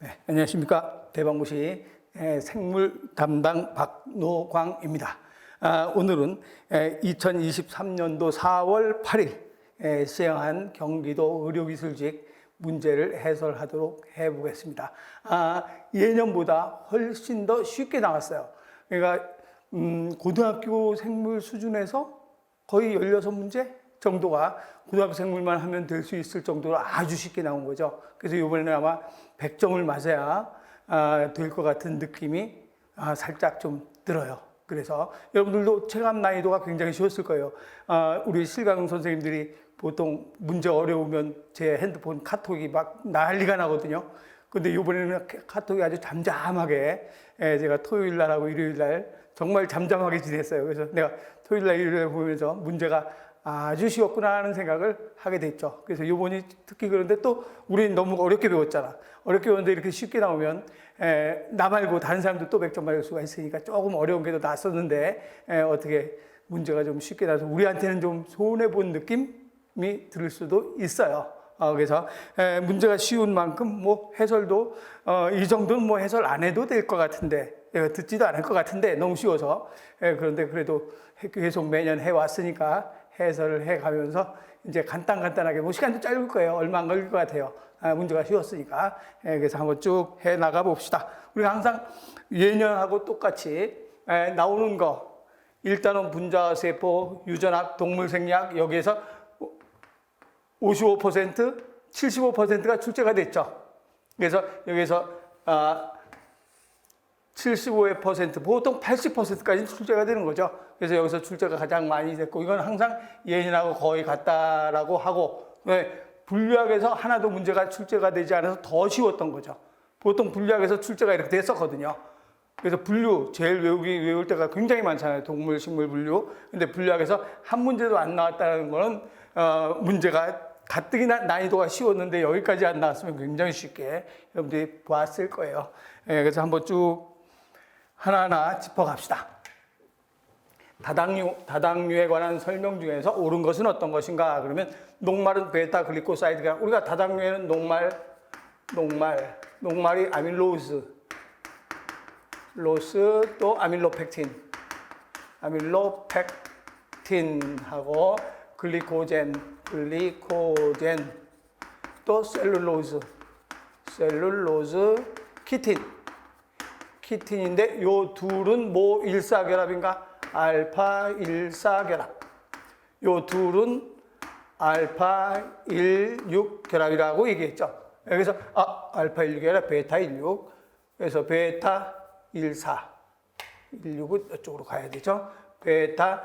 네, 안녕하십니까. 대방고시 생물 담당 박노광입니다. 오늘은 2023년도 4월 8일 시행한 경기도 의료기술직 문제를 해설하도록 해보겠습니다. 예년보다 훨씬 더 쉽게 나왔어요. 그러니까 고등학교 생물 수준에서 거의 16문제 정도가 고등학교 생물만 하면 될 수 있을 정도로 아주 쉽게 나온 거죠. 그래서 이번에는 아마 100점을 맞아야 될 것 같은 느낌이 살짝 좀 들어요. 그래서 여러분들도 체감 난이도가 굉장히 쉬웠을 거예요. 우리 실강 선생님들이 보통 문제 어려우면 제 핸드폰 카톡이 막 난리가 나거든요. 근데 이번에는 카톡이 아주 잠잠하게 제가 토요일 날하고 일요일 날 정말 잠잠하게 지냈어요. 그래서 내가 토요일 날 일요일 날 보면서 문제가 아주 쉬웠구나 하는 생각을 하게 됐죠. 그래서 요번이 특히 그런데 또 우리는 너무 어렵게 배웠잖아. 어렵게 배웠는데 이렇게 쉽게 나오면 나 말고 다른 사람도 또 100점 맞을 수가 있으니까 조금 어려운 게 더 낫었는데 어떻게 문제가 좀 쉽게 나서 우리한테는 좀 손해본 느낌이 들 수도 있어요. 그래서 문제가 쉬운 만큼 뭐 해설도 이 정도는 뭐 해설 안 해도 될 것 같은데 듣지도 않을 것 같은데 너무 쉬워서 그런데 그래도 계속 매년 해왔으니까 해설을 해가면서 이제 간단하게 뭐 시간도 짧을 거예요. 얼마 안 걸릴 것 같아요. 문제가 쉬웠으니까. 그래서 한번 쭉 해 나가 봅시다. 우리가 항상 예년하고 똑같이 나오는 거 일단은 분자세포, 유전학, 동물생리학 여기에서 55%, 75%가 출제가 됐죠. 그래서 여기서 75% 보통 80%까지 출제가 되는 거죠. 그래서 여기서 출제가 가장 많이 됐고 이건 항상 예년하고 거의 같다라고 하고 분류학에서 하나도 문제가 출제가 되지 않아서 더 쉬웠던 거죠. 보통 분류학에서 출제가 이렇게 됐었거든요. 그래서 분류 제일 외울 때가 굉장히 많잖아요. 동물, 식물 분류. 근데 분류학에서 한 문제도 안 나왔다는 거는 문제가 가뜩이나 난이도가 쉬웠는데 여기까지 안 나왔으면 굉장히 쉽게 여러분들이 보았을 거예요. 그래서 한번 쭉 하나하나 짚어갑시다. 다당류에 관한 설명 중에서 옳은 것은 어떤 것인가? 그러면 녹말은 베타 글리코사이드가 우리가 다당류에는 녹말이 아밀로스 또 아밀로펙틴하고 글리코젠 또 셀룰로즈 키틴인데 요 둘은 뭐 일사결합인가? 알파 일사결합. 요 둘은 알파 16 결합이라고 얘기했죠. 여기서 알파 16이 아니라 베타 16. 그래서 베타 16은 이쪽으로 가야 되죠. 베타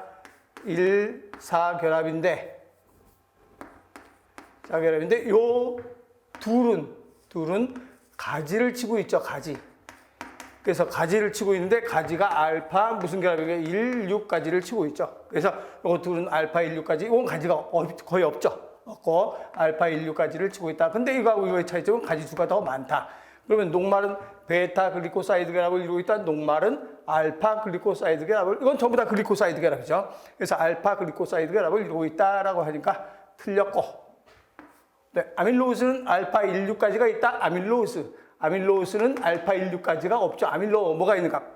14결합인데 요 둘은 가지를 치고 있죠. 가지. 그래서 가지를 치고 있는데 가지가 알파 무슨 결합이에요? 16가지를 치고 있죠. 그래서 이 둘은 알파 16가지, 이건 가지가 거의 없죠. 없고 알파 16가지를 치고 있다. 근데 이거하고 이거의 차이점은 가지 수가 더 많다. 그러면 녹말은 베타 글리코사이드 결합을 이루고 있다. 녹말은 알파 글리코사이드 결합을, 이건 전부 다 글리코사이드 결합이죠. 그래서 알파 글리코사이드 결합을 이루고 있다라고 하니까 틀렸고. 네, 아밀로스는 알파 16가지가 있다. 아밀로스는 알파 16가지가 없죠. 뭐가 있는가?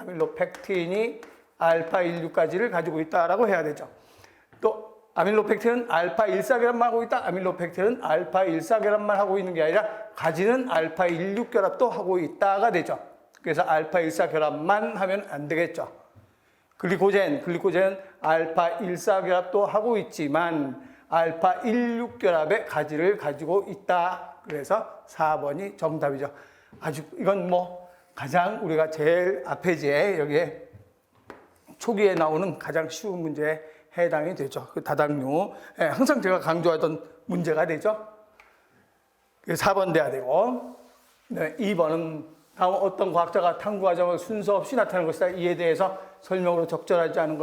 아밀로펙틴이 알파 16가지를 가지고 있다라고 해야 되죠. 또 아밀로펙틴은 알파 14결합만 하고 있다. 아밀로펙틴은 알파 14결합만 하고 있는 게 아니라 가지는 알파 16결합도 하고 있다가 되죠. 그래서 알파 14결합만 하면 안 되겠죠. 글리코젠은 알파 14결합도 하고 있지만 알파 16결합의 가지를 가지고 있다. 그래서 4번이 정답이죠. 이건 뭐 가장 우리가 제일 앞에지에 여기에 초기에 나오는 가장 쉬운 문제에 해당이 되죠. 그 다당류. 항상 제가 강조하던 문제가 되죠. 4번 돼야 되고. 네, 2번은 다음 어떤 과학자가 탐구 과정을 순서 없이 나타내는 것이다. 이에 대해서 설명으로 적절하지 않은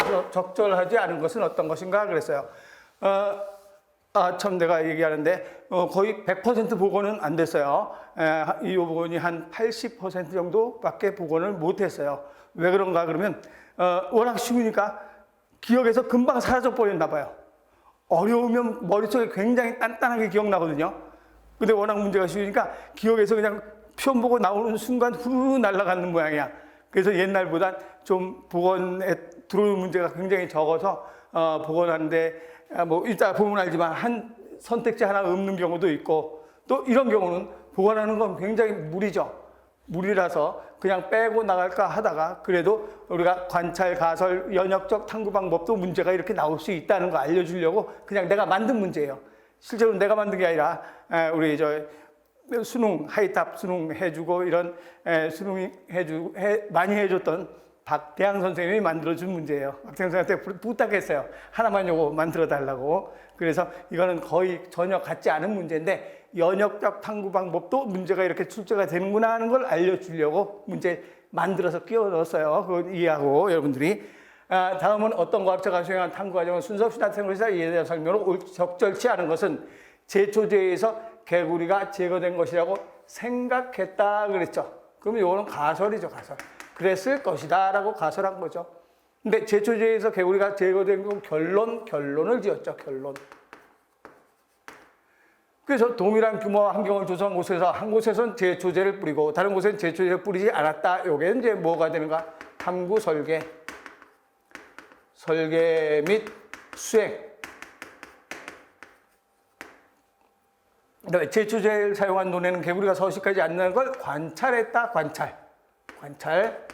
것은 어떤 것인가 그랬어요. 참 내가 얘기하는데 거의 100% 복원은 안 됐어요. 이 부분이 한 80% 정도밖에 복원을 못했어요. 왜 그런가 그러면 워낙 쉬우니까 기억에서 금방 사라져 버렸나 봐요. 어려우면 머릿속에 굉장히 단단하게 기억나거든요. 근데 워낙 문제가 쉬우니까 기억에서 그냥 시험 보고 나오는 순간 후루룩 날아가는 모양이야. 그래서 옛날보다 좀 복원에 들어오는 문제가 굉장히 적어서 복원하는데 뭐 이따 보면 알지만 한 선택지 하나 없는 경우도 있고, 또 이런 경우는 복원하는 건 굉장히 무리죠. 무리라서 그냥 빼고 나갈까 하다가 그래도 우리가 관찰, 가설, 연역적 탐구 방법도 문제가 이렇게 나올 수 있다는 거 알려주려고 그냥 내가 만든 문제예요. 실제로 내가 만든 게 아니라 우리 수능, 하이탑 수능 해주고 이런 수능 많이 해줬던 박대항 선생님이 만들어준 문제예요. 박대항 선생님한테 부탁했어요. 하나만 요거 만들어 달라고. 그래서 이거는 거의 전혀 같지 않은 문제인데 연역적 탐구 방법도 문제가 이렇게 출제가 되는구나 하는 걸 알려주려고 문제 만들어서 끼워 넣었어요. 그걸 이해하고 여러분들이. 다음은 어떤 과학자가 수행한 탐구 과정은 순서 없이 나타낸 것이다. 이에 대한 설명으로 적절치 않은 것은 제초제에서 개구리가 제거된 것이라고 생각했다 그랬죠. 그러면 이거는 가설이죠, 가설. 그랬을 것이다 라고 가설한 거죠. 근데 제초제에서 개구리가 제거된 건 결론을 지었죠, 결론. 그래서 동일한 규모와 환경을 조성한 곳에서 한 곳에서는 제초제를 뿌리고 다른 곳에는 제초제를 뿌리지 않았다. 요게 이제 뭐가 되는가? 탐구 설계 및 수행. 그다음에 제초제를 사용한 논에는 개구리가 서식하지 않는 걸 관찰했다. 관찰.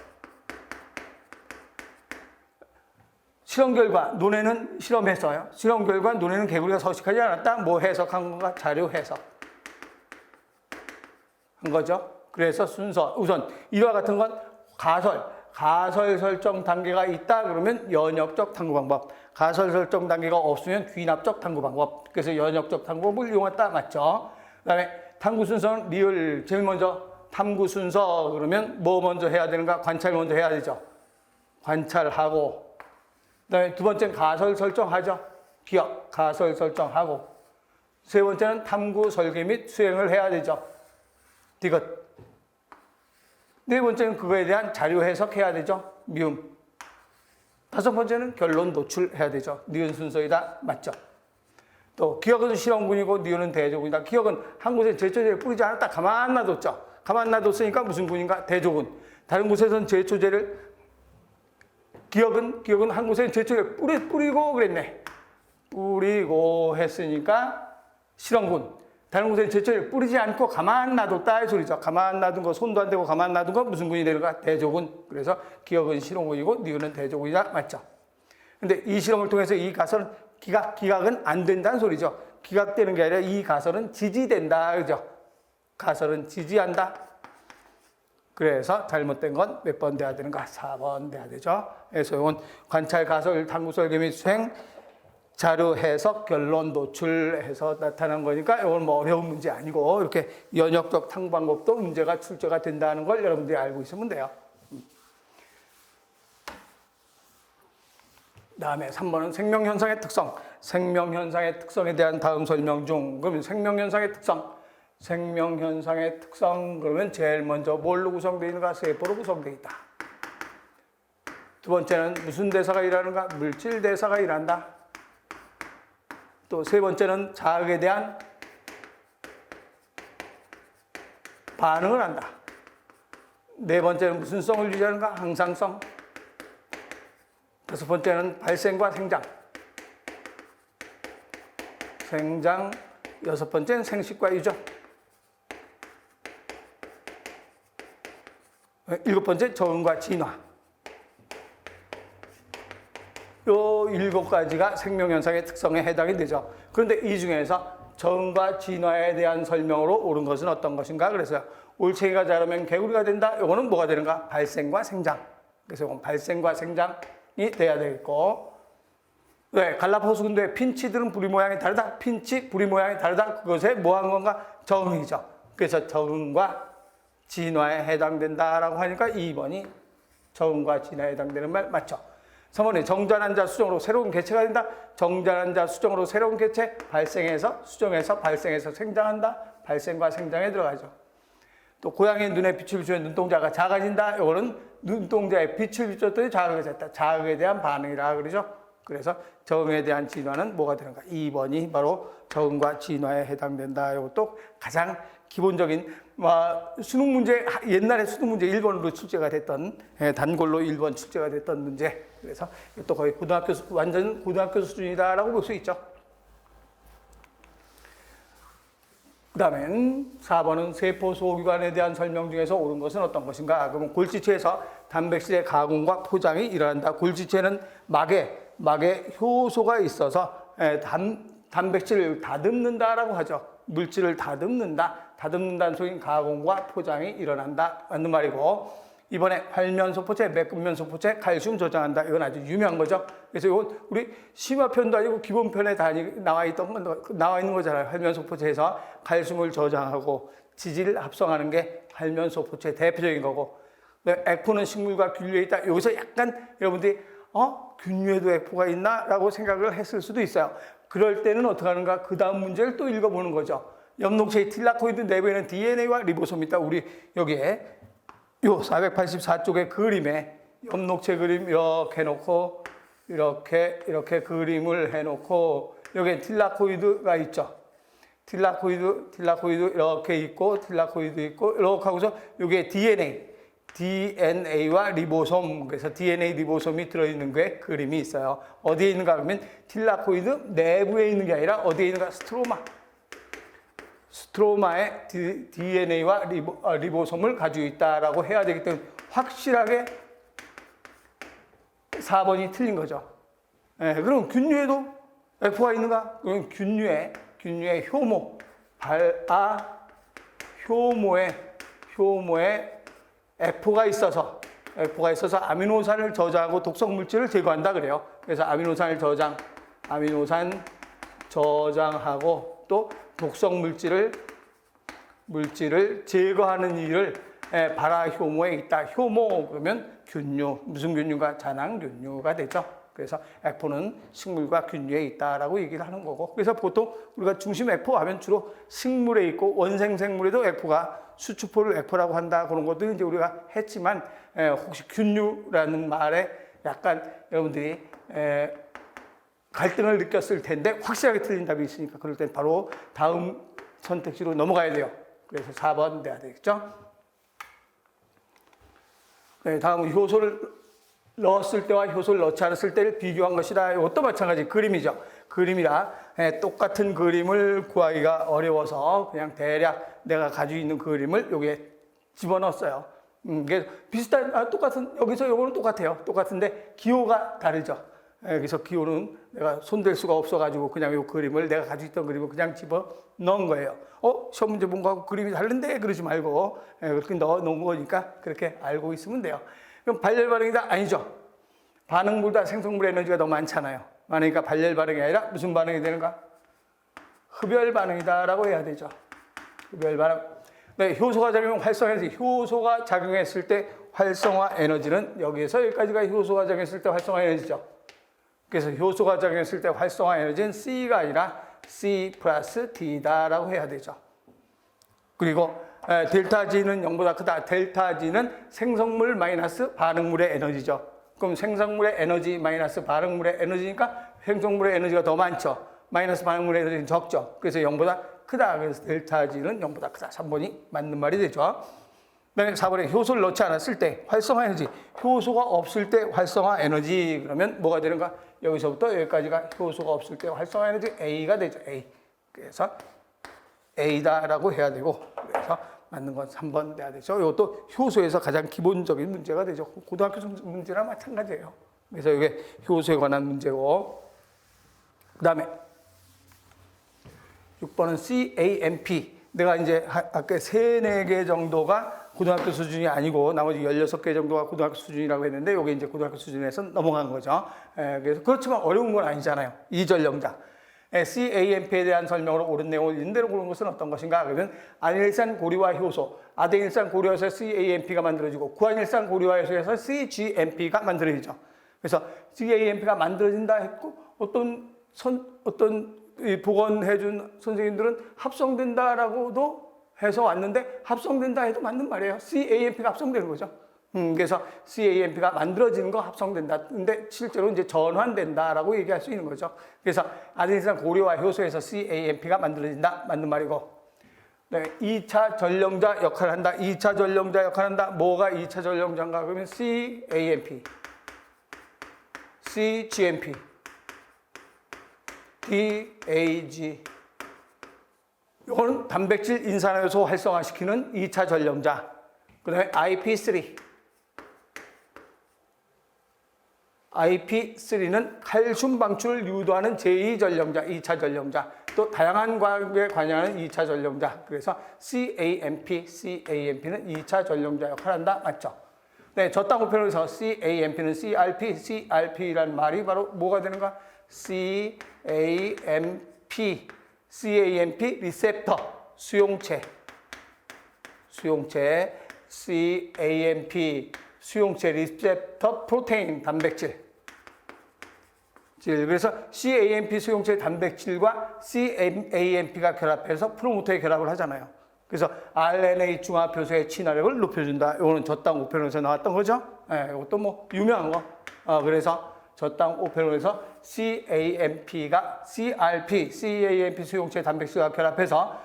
실험 결과 논에는 실험했어요. 실험 결과 논에는 개구리가 서식하지 않았다. 뭐 해석한 건가? 자료 해석 한 거죠. 그래서 순서 우선 이와 같은 건 가설 설정 단계가 있다 그러면 연역적 탐구 방법, 가설 설정 단계가 없으면 귀납적 탐구 방법. 그래서 연역적 탐구법을 이용했다. 맞죠? 그다음에 탐구 순서는 리을. 제일 먼저 탐구 순서 그러면 뭐 먼저 해야 되는가? 관찰 먼저 해야 되죠. 관찰하고, 그다음에 두 번째는 가설 설정하죠. 기억, 가설 설정하고, 세 번째는 탐구 설계 및 수행을 해야 되죠. 디귿. 네 번째는 그거에 대한 자료 해석해야 되죠. 미음. 다섯 번째는 결론 노출해야 되죠. 니은 순서이다. 맞죠? 또 기억은 실험군이고 니은은 대조군이다. 기억은 한 곳에 제초제를 뿌리지 않았다. 가만 놔뒀죠. 가만 놔뒀으니까 무슨 군인가? 대조군. 다른 곳에서는 제초제를 기억은 한 곳에 제초제를 뿌리고 그랬네. 뿌리고 했으니까 실험군. 다른 곳에 제초제를 뿌리지 않고 가만 놔뒀다 이 소리죠. 가만 놔둔 거, 손도 안 대고 가만 놔둔 거 무슨 군이 되는가? 대조군. 그래서 기억은 실험군이고 니은은 대조군이다. 맞죠? 근데 이 실험을 통해서 이 가설은 기각은 안 된다는 소리죠. 기각되는 게 아니라 이 가설은 지지된다. 그죠? 가설은 지지한다. 그래서 잘못된 건 몇 번 돼야 되는가? 4번 돼야 되죠. 그래서 이건 관찰, 가설, 탐구, 설계 및 수행, 자료 해석, 결론 노출해서 나타난 거니까 이건 뭐 어려운 문제 아니고 이렇게 연역적 탐구 방법도 문제가 출제가 된다는 걸 여러분들이 알고 있으면 돼요. 다음에 3번은 생명현상의 특성. 생명현상의 특성에 대한 다음 설명 중, 그러면 생명현상의 특성 그러면 제일 먼저 뭘로 구성되어 있는가? 세포로 구성되어 있다. 두 번째는 무슨 대사가 일하는가? 물질 대사가 일한다. 또 세 번째는 자극에 대한 반응을 한다. 네 번째는 무슨 성을 유지하는가? 항상성. 다섯 번째는 발생과 생장. 여섯 번째는 생식과 유전. 일곱 번째 적응과 진화. 요 일곱 가지가 생명현상의 특성에 해당이 되죠. 그런데 이 중에서 적응과 진화에 대한 설명으로 옳은 것은 어떤 것인가? 그래서 올챙이가 자라면 개구리가 된다. 이거는 뭐가 되는가? 발생과 생장. 그래서 이건 발생과 생장이 돼야 되겠고, 왜? 갈라파고스 군도의 핀치들은 부리 모양이 다르다. 핀치, 부리 모양이 다르다. 그것에 뭐 한 건가? 적응이죠. 그래서 적응과 진화에 해당된다라고 하니까 2번이 적응과 진화에 해당되는 말 맞죠? 3번에 정자난 자 수정으로 새로운 개체가 된다. 정자난 자 수정으로 새로운 개체, 발생해서 수정해서 발생해서 생장한다. 발생과 생장에 들어가죠. 또 고양이의 눈에 빛을 비추면 눈동자가 작아진다. 이거는 눈동자에 빛을 비췄더니 자극이 됐다. 자극에 대한 반응이라 그러죠. 그래서 정에 대한 진화는 뭐가 되는가? 2번이 바로 정과 진화에 해당된다. 이것도 가장 기본적인 수능 문제, 옛날에 수능 문제 1번으로 출제가 됐던, 단골로 1번 출제가 됐던 문제. 그래서 또 거의 완전 고등학교 수준이다라고 볼 수 있죠. 그 다음엔 4번은 세포 소기관에 대한 설명 중에서 옳은 것은 어떤 것인가? 그러면 골지체에서 단백질의 가공과 포장이 일어난다. 골지체는 막에 효소가 있어서 단백질을 다듬는다라고 하죠. 물질을 다듬는다는 소리는 가공과 포장이 일어난다. 맞는 말이고. 이번에 활면소포체, 매끈면소포체, 칼슘 저장한다. 이건 아주 유명한 거죠. 그래서 이건 우리 심화편도 아니고 기본편에 나와 있는 거잖아요. 활면소포체에서 칼슘을 저장하고 지질을 합성하는 게 활면소포체 대표적인 거고. 액포는 식물과 균류에 있다. 여기서 약간 여러분들이 균류에도 액포가 있나? 라고 생각을 했을 수도 있어요. 그럴 때는 어떻게 하는가? 그 다음 문제를 또 읽어보는 거죠. 엽록체의 틸라코이드 내부에는 DNA와 리보솜이 있다. 우리 여기에 요 484쪽의 그림에 엽록체 그림 이렇게 해놓고 이렇게 그림을 해놓고 여기에 틸라코이드가 있죠. 틸라코이드 이렇게 있고 틸라코이드 있고 이렇게 하고서 여기에 DNA와 리보솜, 그래서 DNA 리보솜이 들어있는 게 그림이 있어요. 어디에 있는가 그러면 틸라코이드 내부에 있는 게 아니라 어디에 있는가? 스트로마에 DNA와 리보솜을 가지고 있다라고 해야 되기 때문에 확실하게 4번이 틀린 거죠. 그럼 균류에도 F가 있는가? 그럼 균류에 효모에 F가 있어서 아미노산을 저장하고 독성 물질을 제거한다 그래요. 그래서 아미노산 저장하고 또 독성 물질을 제거하는 일을 발화효모에 있다. 효모 그러면 균류, 무슨 균류가? 잔황균류가 되죠. 그래서 F는 식물과 균류에 있다라고 얘기를 하는 거고. 그래서 보통 우리가 중심 F 하면 주로 식물에 있고 원생 생물에도 F가 수축포를 F라고 한다. 그런 것도 이제 우리가 했지만 혹시 균류라는 말에 약간 여러분들이 갈등을 느꼈을 텐데 확실하게 틀린 답이 있으니까 그럴 땐 바로 다음 선택지로 넘어가야 돼요. 그래서 4번 돼야 되겠죠. 다음은 효소를 넣었을 때와 효소를 넣지 않았을 때를 비교한 것이다. 이것도 마찬가지 그림이죠. 그림이라 똑같은 그림을 구하기가 어려워서 그냥 대략 내가 가지고 있는 그림을 여기에 집어넣었어요. 이게 똑같은, 여기서 요거는 똑같아요. 똑같은데 기호가 다르죠. 그래서 기호는 내가 손댈 수가 없어가지고 그냥 이 그림을 내가 가지고 있던 그림을 그냥 집어 넣은 거예요. 시험 문제 본 거하고 그림이 다른데? 그러지 말고 그렇게 넣어 놓은 거니까 그렇게 알고 있으면 돼요. 그럼 발열 반응이다? 아니죠. 반응물보다 생성물 에너지가 더 많잖아요. 그러니까 발열 반응이 아니라 무슨 반응이 되는가? 흡열 반응이다라고 해야 되죠. 흡열 반응. 네, 효소가 작용하면 활성화 에너지. 효소가 작용했을 때 활성화 에너지는 여기에서 여기까지가 효소가 작용했을 때 활성화 에너지죠. 그래서 효소가 작용했을 때 활성화 에너지는 C가 아니라 C 플러스 D다라고 해야 되죠. 그리고 델타 G는 0보다 크다. 델타 G는 생성물 마이너스 반응물의 에너지죠. 그럼 생성물의 에너지 마이너스 반응물의 에너지니까 생성물의 에너지가 더 많죠. 마이너스 반응물의 에너지는 적죠. 그래서 0보다 크다. 그래서 델타 G는 0보다 크다. 3번이 맞는 말이 되죠. 그다음에 4번에 효소를 넣지 않았을 때 활성화 에너지. 효소가 없을 때 활성화 에너지. 그러면 뭐가 되는가? 여기서부터 여기까지가 효소가 없을 때 활성화 에너지 A가 되죠. A. 그래서 A다라고 해야 되고, 그래서 맞는 건 3번 돼야 되죠. 이것도 효소에서 가장 기본적인 문제가 되죠. 고등학교 문제랑 마찬가지예요. 그래서 이게 효소에 관한 문제고, 그 다음에 6번은 CAMP. 내가 이제 아까 3-4개 정도가 고등학교 수준이 아니고 나머지 16개 정도가 고등학교 수준이라고 했는데 이게 이제 고등학교 수준에서 넘어간 거죠. 그래서 그렇지만 어려운 건 아니잖아요. 2절 영작. CAMP에 대한 설명으로 옳은 내용을 인대로 고른 것은 어떤 것인가? 그러면 아데닐산 고리화 효소, 아데닐산 고리화에서 CAMP가 만들어지고 구아닐산 고리화 효소에서 CGMP가 만들어지죠. 그래서 CAMP가 만들어진다 했고 어떤 복원해준 선생님들은 합성된다라고도 해서 왔는데 합성된다 해도 맞는 말이에요. CAMP가 합성되는 거죠. 그래서 CAMP가 만들어지는 거 합성된다. 근데 실제로 이제 전환된다라고 얘기할 수 있는 거죠. 그래서 아데니산 고리와 효소에서 CAMP가 만들어진다. 맞는 말이고. 네, 2차 전령자 역할을 한다. 2차 전령자 역할을 한다. 뭐가 2차 전령자인가? 그러면 CAMP, CGMP, DAG. 이거는 단백질 인산화효소 활성화시키는 2차 전령자. 그 다음에 IP3. IP3는 칼슘 방출을 유도하는 제2전령자, 2차 전령자. 또 다양한 과학에 관여하는 2차 전령자. 그래서 CAMP는 2차 전령자 역할을 한다. 맞죠? 네, 저땅 우편에서 CAMP는 CRP라는 말이 바로 뭐가 되는가? CAMP 리셉터, 수용체, CAMP, 수용체 리셉터 프로테인, 단백질. 그래서 CAMP 수용체 단백질과 CAMP가 결합해서 프로모터의 결합을 하잖아요. 그래서 RNA 중화표소의 친화력을 높여준다. 이거는 저땅 우편에서 나왔던 거죠. 네, 이것도 뭐 유명한 거. 그래서 저땅 우편에서 CAMP가 CAMP 수용체 단백질과 결합해서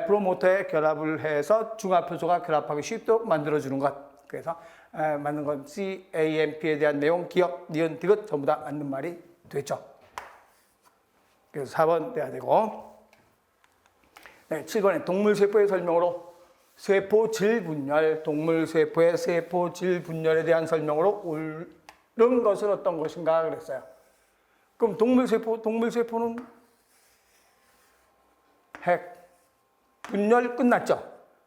프로모터의 결합을 해서 중화표소가 결합하기 쉽도록 만들어주는 것. 그래서 맞는 건 CAMP에 대한 내용, 기억, 니은, 디귿 전부 다 맞는 말이 됐죠. 그래서 4번 돼야 되고. 네, 7번에 동물세포의 설명으로 세포질 분열, 동물세포의 세포질 분열에 대한 설명으로 옳은 것은 어떤 것인가 그랬어요. 그럼 동물세포는 핵 분열 끝났죠.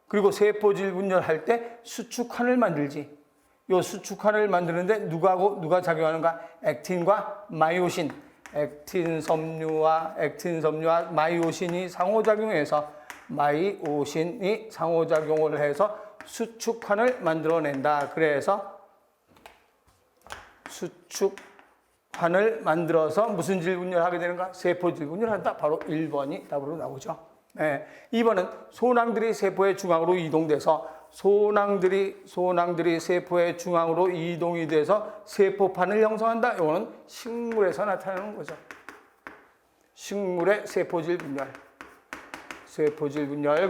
그리고 세포질 분열할 때 수축환을 만들지. 요 수축환을 만드는데 누가 작용하는가? 액틴과 마이오신. 액틴 섬유와 마이오신이 상호작용을 해서 수축환을 만들어낸다. 그래서 수축환을 만들어서 무슨 질 분열하게 되는가? 세포질 분열한다. 바로 1번이 답으로 나오죠. 네. 2번은 소낭들이 세포의 중앙으로 이동돼서 소낭들이 세포의 중앙으로 이동이 돼서 세포판을 형성한다. 이거는 식물에서 나타나는 거죠. 식물의 세포질 분열.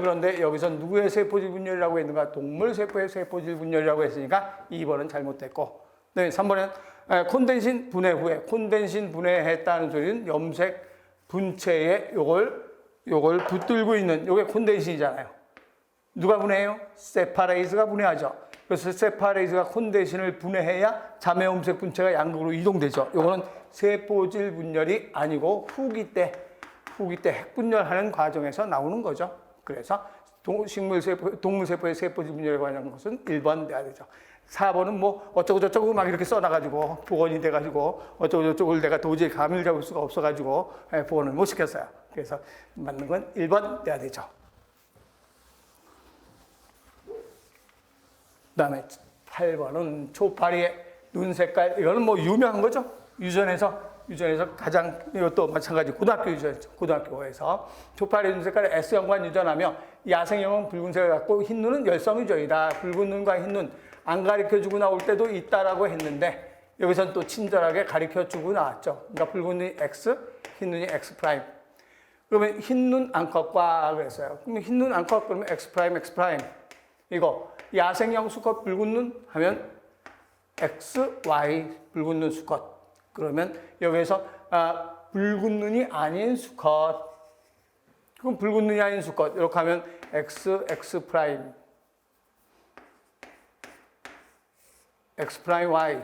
그런데 여기서 누구의 세포질 분열이라고 했는가? 동물 세포의 세포질 분열이라고 했으니까 2번은 잘못됐고. 네, 3번은 콘덴신 분해 후에 콘덴신 분해했다는 소리는 염색 분체에 요걸 붙들고 있는 요게 콘덴신이잖아요. 누가 분해해요? 세파레이즈가 분해하죠. 그래서 세파레이즈가 콘덴신을 분해해야 자매염색 분체가 양극으로 이동되죠. 요거는 세포질 분열이 아니고 후기 때 핵분열하는 과정에서 나오는 거죠. 그래서 동물세포의 세포질 분열에 관한 것은 1번 돼야 되죠. 4번은 뭐 어쩌고저쩌고 막 이렇게 써놔가지고 복원이 돼가지고 어쩌고저쩌고를 내가 도저히 감을 잡을 수가 없어가지고 복원을 못 시켰어요. 그래서 맞는 건 1번 돼야 되죠. 그 다음에 8번은 초파리의 눈 색깔. 이거는 뭐 유명한 거죠. 유전에서 가장, 이것도 마찬가지 고등학교 유전이죠. 고등학교에서 초파리 눈 색깔을 S형과 유전하며 야생형은 붉은색을 갖고 흰눈은 열성 유전이다. 붉은 눈과 흰눈 안 가르쳐주고 나올 때도 있다라고 했는데 여기서는 또 친절하게 가르쳐주고 나왔죠. 그러니까 붉은 눈이 X, 흰 눈이 X 프라임. 그러면 흰눈 암컷과 그랬어요. 그러면 흰눈 암컷 그러면 X 프라임, X 프라임. 이거 야생형 수컷 붉은 눈 하면 X, Y 붉은 눈 수컷. 그러면 여기서 붉은 눈이 아닌 수컷. 그럼 붉은 눈이 아닌 수컷. 이렇게 하면 X, X 프라임. X 프라임 Y.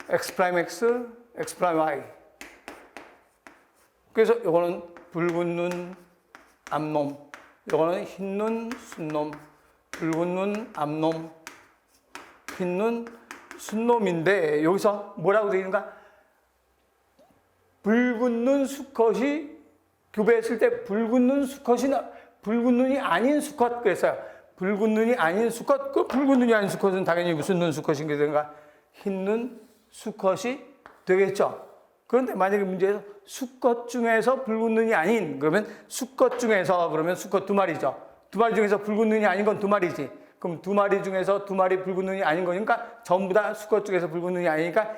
X 프라임 X, X 프라임 Y. 그래서 이거는 붉은 눈 암놈. 이거는 흰눈 순놈. 붉은 눈 암놈. 흰눈 순놈인데 여기서 뭐라고 되어 있는가? 붉은 눈 수컷이 교배했을 때 붉은 눈이 아닌 수컷 그랬어요. 붉은 눈이 아닌 수컷. 그 붉은 눈이 아닌 수컷은 당연히 무슨 눈 수컷인 게 되는가? 흰눈 수컷이 되겠죠. 그런데 만약에 문제에서 수컷 중에서 붉은 눈이 아닌 그러면 수컷 중에서 그러면 수컷 두 마리죠. 두 마리 중에서 붉은 눈이 아닌 건 두 마리지. 그럼 두 마리 중에서 두 마리 붉은 눈이 아닌 거니까 전부 다 수컷 중에서 붉은 눈이 아니니까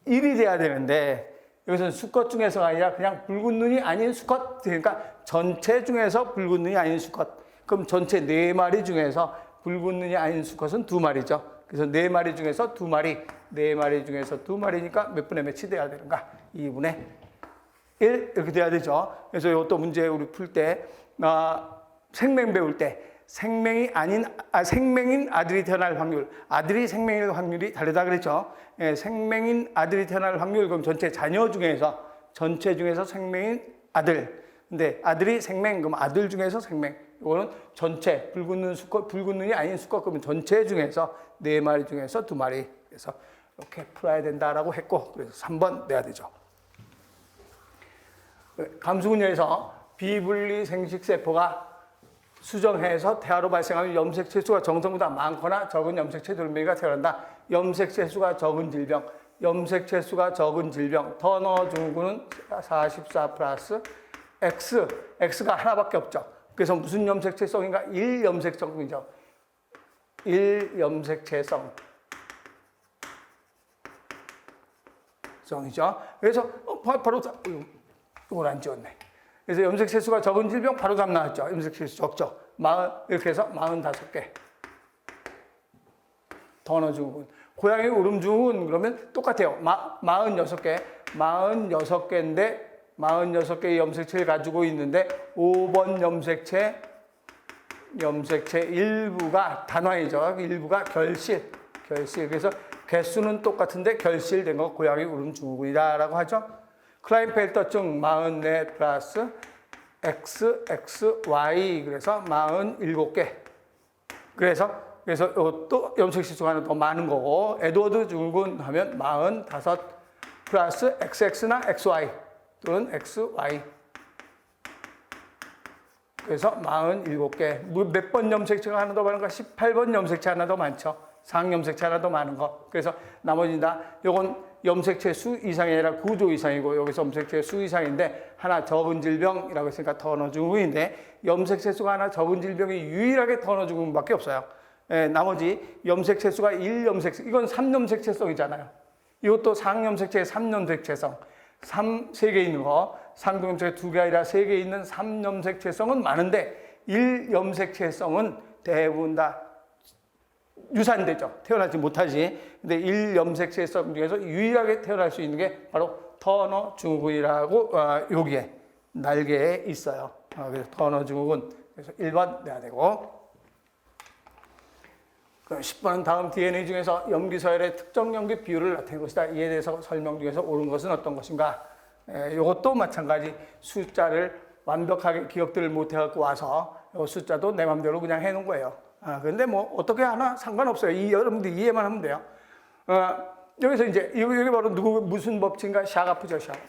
1이 돼야 되는데 여기서는 수컷 중에서가 아니라 그냥 붉은 눈이 아닌 수컷. 그러니까 전체 중에서 붉은 눈이 아닌 수컷. 그럼 전체 4마리 중에서 붉은 눈이 아닌 수컷은 2마리죠. 그래서 4마리 중에서 2마리, 4마리 중에서 2마리니까 몇 분의 몇이 돼야 되는가? 2분의 1 이렇게 돼야 되죠. 그래서 이것도 문제 우리 풀 때 생명 배울 때 생명인 아들이 태어날 확률, 아들이 생명일 확률이 다르다 그랬죠. 예, 생명인 아들이 태어날 확률, 그럼 전체 자녀 중에서 전체 중에서 생명인 아들. 근데 아들이 생명, 그럼 아들 중에서 생명. 이거는 전체 붉은 눈 수컷, 붉은 눈이 아닌 수컷, 그러면 전체 중에서 4마리 중에서 2마리. 그래서 이렇게 풀어야 된다라고 했고, 그래서 3번 내야 되죠. 감수분열에서 비분리 생식세포가 수정해서 태아로 발생하면 염색체수가 정성보다 많거나 적은 염색체 돌멩이가 태어난다. 염색체수가 적은 질병, 염색체수가 적은 질병. 터너 증후군은 44 플러스 X, X가 하나밖에 없죠. 그래서 무슨 염색체성인가? 1염색성이죠. 1염색체성. 성이죠. 그래서 바로 이걸 안 지웠네. 그래서 염색체수가 적은 질병 바로 답 나왔죠. 염색체수 적죠. 이렇게 해서 45개. 터너 증후군. 고양이 울음 증후군 그러면 똑같아요. 46개. 46개인데 46개의 염색체를 가지고 있는데 5번 염색체 일부가 단화이죠. 일부가 결실. 그래서 개수는 똑같은데 결실된 거 고양이 울음 증후군이라고 하죠. 클라인펠터증 44 플러스 XXY 그래서 47개. 그래서 이것도 염색체수가 하나 더 많은 거고 에드워드 증후군 하면 45 플러스 XX나 XY 또는 XY. 그래서 47개. 몇 번 염색체가 하나 더 많은가? 18번 염색체 하나 더 많죠. 상염색체 하나 더 많은 거. 그래서 나머지는 다 요건 염색체 수 이상이 아니라 구조 이상이고 여기서 염색체 수 이상인데 하나 적은 질병이라고 했으니까 터너 증후군인데 염색체 수가 하나 적은 질병이 유일하게 터너 증후군밖에 없어요. 예, 나머지 염색체 수가 1염색체, 이건 3염색체성이잖아요. 이것도 상염색체의 3염색체성. 3개 있는 거, 상동염색체 2개 아니라 3개 있는 3염색체성은 많은데 1염색체성은 대부분 다 유산되죠. 태어나지 못하지. 근데 1염색체성 중에서 유일하게 태어날 수 있는 게 바로 터너 증후군이라고 여기에 날개에 있어요. 그래서 터너 증후군. 그래서 1번 내야 되고. 그럼 10번은 다음 DNA 중에서 염기서열의 특정 염기 비율을 나타낸 것이다. 이에 대해서 설명 중에서 옳은 것은 어떤 것인가? 이것도 마찬가지 숫자를 완벽하게 기억들을 못 해갖고 와서 이 숫자도 내 맘대로 그냥 해놓은 거예요. 그런데 뭐 어떻게 하나 상관없어요. 여러분들 이해만 하면 돼요. 여기서 이제 이게 바로 무슨 법칙인가? 샤가프죠, 샤가프.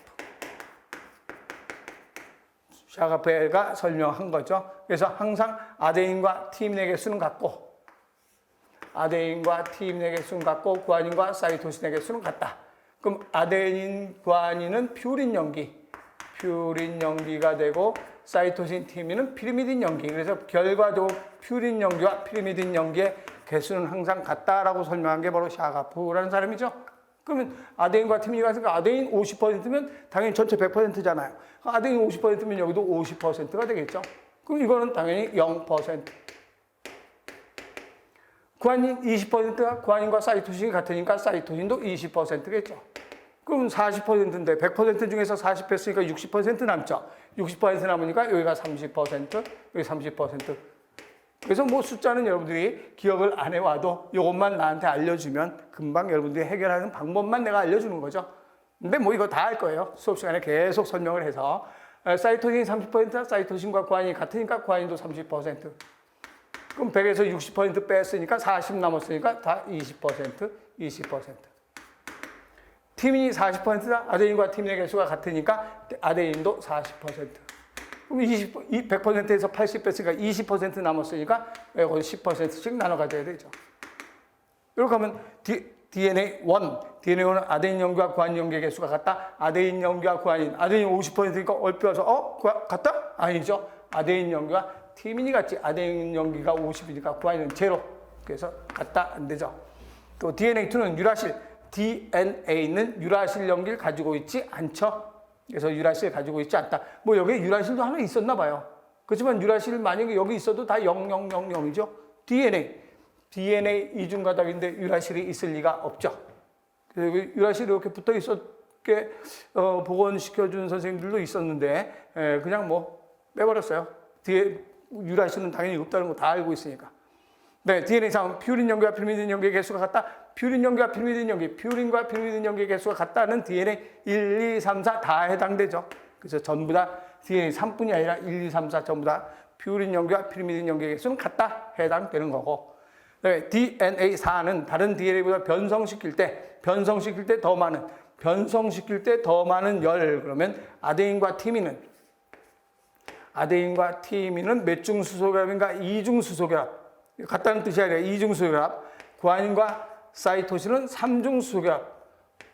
샤가프가 설명한 거죠. 그래서 항상 아데인과 티민의 개수는 같고 아데인과 티민의 개수는 같고 구아닌과 사이토신의 개수는 같다. 그럼 아데닌, 구아닌은 퓨린 염기가 되고 사이토신, 티민은 피리미딘 염기. 그래서 결과적으로 퓨린 염기와 피리미딘 염기의 개수는 항상 같다라고 설명한 게 바로 샤가프라는 사람이죠. 그러면 아데인과 티민이 같으니까 아데인 50%면 당연히 전체 100%잖아요. 아데인 50%면 여기도 50%가 되겠죠. 그럼 이거는 당연히 0%. 구아닌 20%가 구아닌과 사이토신이 같으니까 사이토신도 20%겠죠. 그럼 40%인데 100% 중에서 40 했으니까 60% 남죠. 60% 남으니까 여기가 30%, 여기 30%. 그래서 뭐 숫자는 여러분들이 기억을 안 해와도 이것만 나한테 알려주면 금방 여러분들이 해결하는 방법만 내가 알려주는 거죠. 근데 뭐 이거 다 할 거예요. 수업 시간에 계속 설명을 해서. 사이토신이 30%다. 사이토신과 구아닌이 같으니까 구아닌도 30%. 그럼 100에서 60% 뺐으니까 40 남았으니까 다 20%, 20%. 티민이 40%다. 아데인과 티민의 개수가 같으니까 아데인도 40%. 그럼 100%에서 80 뺐으니까 20% 남았으니까 이걸 10%씩 나눠 가져야 되죠. 이렇게 하면 DNA1은 아데인 염기와 구아닌 염기의 개수가 같다. 아데인 염기와 구아닌, 아데인 50%니까 얼핏 와서 같다? 아니죠. 아데닌 연기와 티민이 같이 아데닌 연기가 50이니까 구한인은 제로. 그래서 같다 안 되죠. 또 DNA2는 유라실, DNA는 유라실 연기를 가지고 있지 않죠. 그래서 유라실을 가지고 있지 않다. 뭐 여기에 유라실도 하나 있었나 봐요. 그렇지만 유라실 만약에 여기 있어도 다 0000이죠. DNA 이중가닥인데 유라실이 있을 리가 없죠. 그리고 유라실이 이렇게 붙어 있었게 복원시켜준 선생님들도 있었는데 그냥 뭐 빼버렸어요. 뒤에 유라실은 당연히 없다는 거 다 알고 있으니까. 네, DNA상 퓨린 연기와 피리미딘 연기의 개수가 같다. 퓨린 연기와 피리미딘 연기, 퓨린과 피리미딘 연기의 개수가 같다는 DNA 1, 2, 3, 4 다 해당되죠. 그래서 전부 다 DNA 3뿐이 아니라 1, 2, 3, 4 전부 다 퓨린 연기와 피리미딘 연기의 개수는 같다 해당되는 거고. 네, DNA 4는 다른 DNA보다 변성시킬 때 더 많은 열. 그러면 아데닌과 티민은 몇 중 수소결합인가? 2중 수소결합. 같다는 뜻이 아니라 2중 수소결합. 구아닌과 사이토신은 3중 수소결합.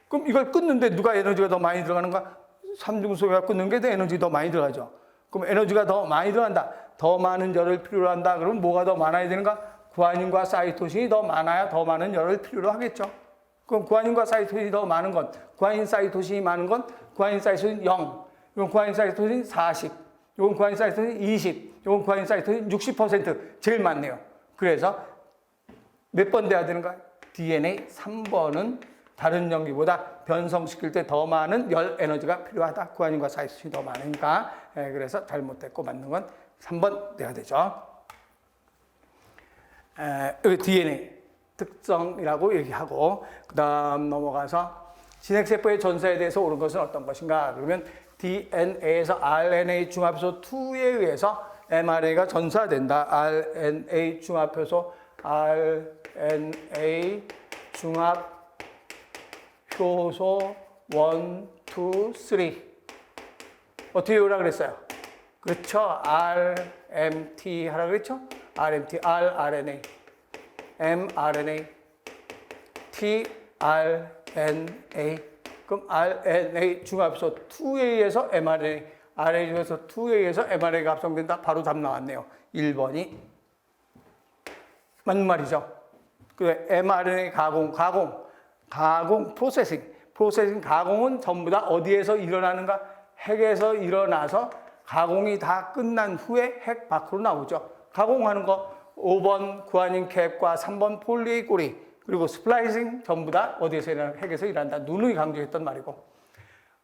그럼 이걸 끊는데 누가 에너지가 더 많이 들어가는가? 3중 수소결합 끊는 게 더 에너지 더 많이 들어가죠. 그럼 에너지가 더 많이 들어간다. 더 많은 열을 필요로 한다. 그러면 뭐가 더 많아야 되는가? 구아닌과 사이토신이 더 많아야 더 많은 열을 필요로 하겠죠. 그럼 구아닌과 사이토신이 더 많은 건, 구아닌 사이토신이 많은 건 구아닌 사이토신 0, 이건 구아닌 사이토신 40, 이건 구아닌 사이토신 20, 이건 구아닌 사이토신 60% 제일 많네요. 그래서 몇 번 돼야 되는가? DNA 3번은 다른 연기보다 변성시킬 때 더 많은 열 에너지가 필요하다. 구아닌과 사이토신이 더 많으니까. 그래서 잘못됐고 맞는 건 3번 돼야 되죠. DNA 특성이라고 얘기하고 그 다음 넘어가서 진핵세포의 전사에 대해서 옳은 것은 어떤 것인가? 그러면 DNA에서 RNA 중합효소 2에 의해서 mRNA가 전사된다. RNA 중합효소 중합효소 1, 2, 3 어떻게 외우라 그랬어요? 그렇죠. RMT 하라 그랬죠? RMT, rRNA, mRNA, tRNA. 그럼 RNA 중합효소 2에 의해서 mRNA, RNA 중합효소 2에 의해서 mRNA가 합성된다. 바로 답 나왔네요. 1번이 맞는 말이죠. 그 mRNA 가공, 프로세싱 가공은 전부 다 어디에서 일어나는가? 핵에서 일어나서 가공이 다 끝난 후에 핵 밖으로 나오죠. 가공하는 거 5번 구아닌 캡과 3번 폴리 꼬리 그리고 스플라이싱 전부 다 어디에서 일어나? 핵에서 일한다. 누누이 강조했던 말이고.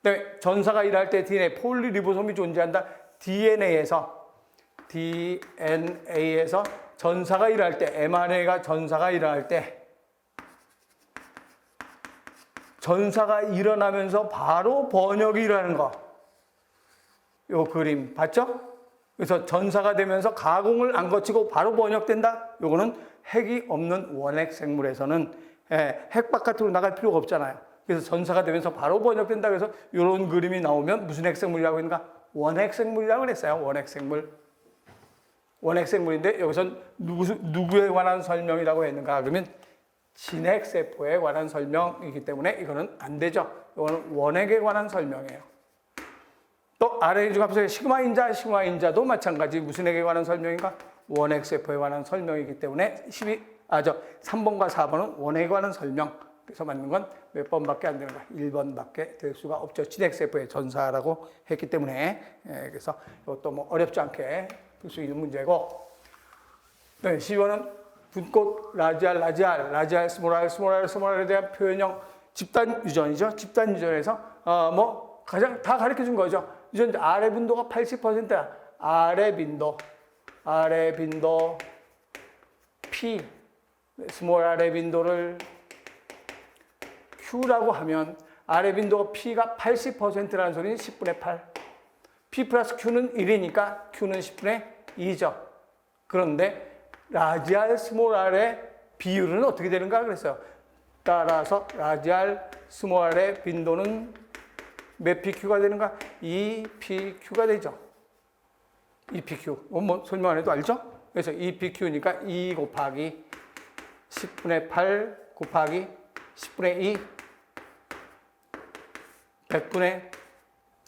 네, 전사가 일할 때 DNA 폴리리보솜이 존재한다. DNA에서 전사가 일할 때 mRNA가 전사가 일어날 때 전사가 일어나면서 바로 번역이 일어나는 거. 요 그림 봤죠? 그래서 전사가 되면서 가공을 안 거치고 바로 번역된다. 요거는 핵이 없는 원핵 생물에서는 핵 바깥으로 나갈 필요가 없잖아요. 그래서 전사가 되면서 바로 번역된다. 그래서 이런 그림이 나오면 무슨 핵생물이라고 했는가? 원핵생물이라고 그랬어요. 원핵생물인데 여기선 누구에 관한 설명이라고 했는가? 그러면 진핵세포에 관한 설명이기 때문에 이거는 안 되죠. 이거는 원핵에 관한 설명이에요. 또 RNA 중합효소의 시그마인자도 마찬가지 무슨 핵에 관한 설명인가? 원핵세포에 관한 설명이기 때문에 3번과 4번은 원핵에 관한 설명. 그래서 맞는 건 몇 번밖에 안 되는가? 1번밖에 될 수가 없죠. 진핵세포의 전사라고 했기 때문에. 그래서 이것도 뭐 어렵지 않게 풀 수 있는 문제고. 네, 12번은 분꽃, 라지알, 스몰알에 대한 표현형 집단 유전이죠. 집단 유전에서 가장 다 가르쳐 준 거죠. 유전 아래 빈도가 80%야. 아래 빈도 P, 스몰 아래 빈도를 Q라고 하면 아래 빈도가 P가 80%라는 소리는 10분의 8. P 플러스 Q는 1이니까 Q는 10분의 2죠. 그런데 라지알, 스몰 R의 비율은 어떻게 되는가 그랬어요. 따라서 라지알, 스몰 R의 빈도는 몇 PQ가 되는가? 2PQ가 되죠. 2PQ. 뭐 설명 안 해도 알죠? 그래서 2PQ니까 2 곱하기 10분의 8 곱하기 10분의 2 100분의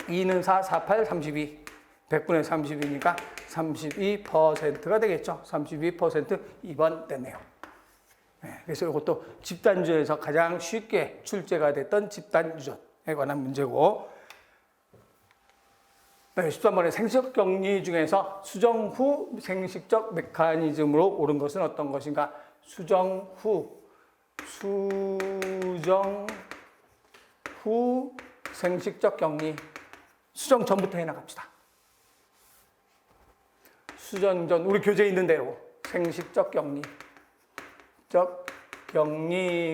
2는 4, 4, 8, 32 100분의 32니까 32%가 되겠죠. 32% 2번 됐네요. 그래서 이것도 집단주에서 가장 쉽게 출제가 됐던 집단유전에 관한 문제고, 13번에 생식적 격리 중에서 수정 후 생식적 메커니즘으로 옳은 것은 어떤 것인가? 수정 후 생식적 격리. 수정 전부터 해나갑시다. 수정 전, 우리 교재에 있는 대로 생식적 격리.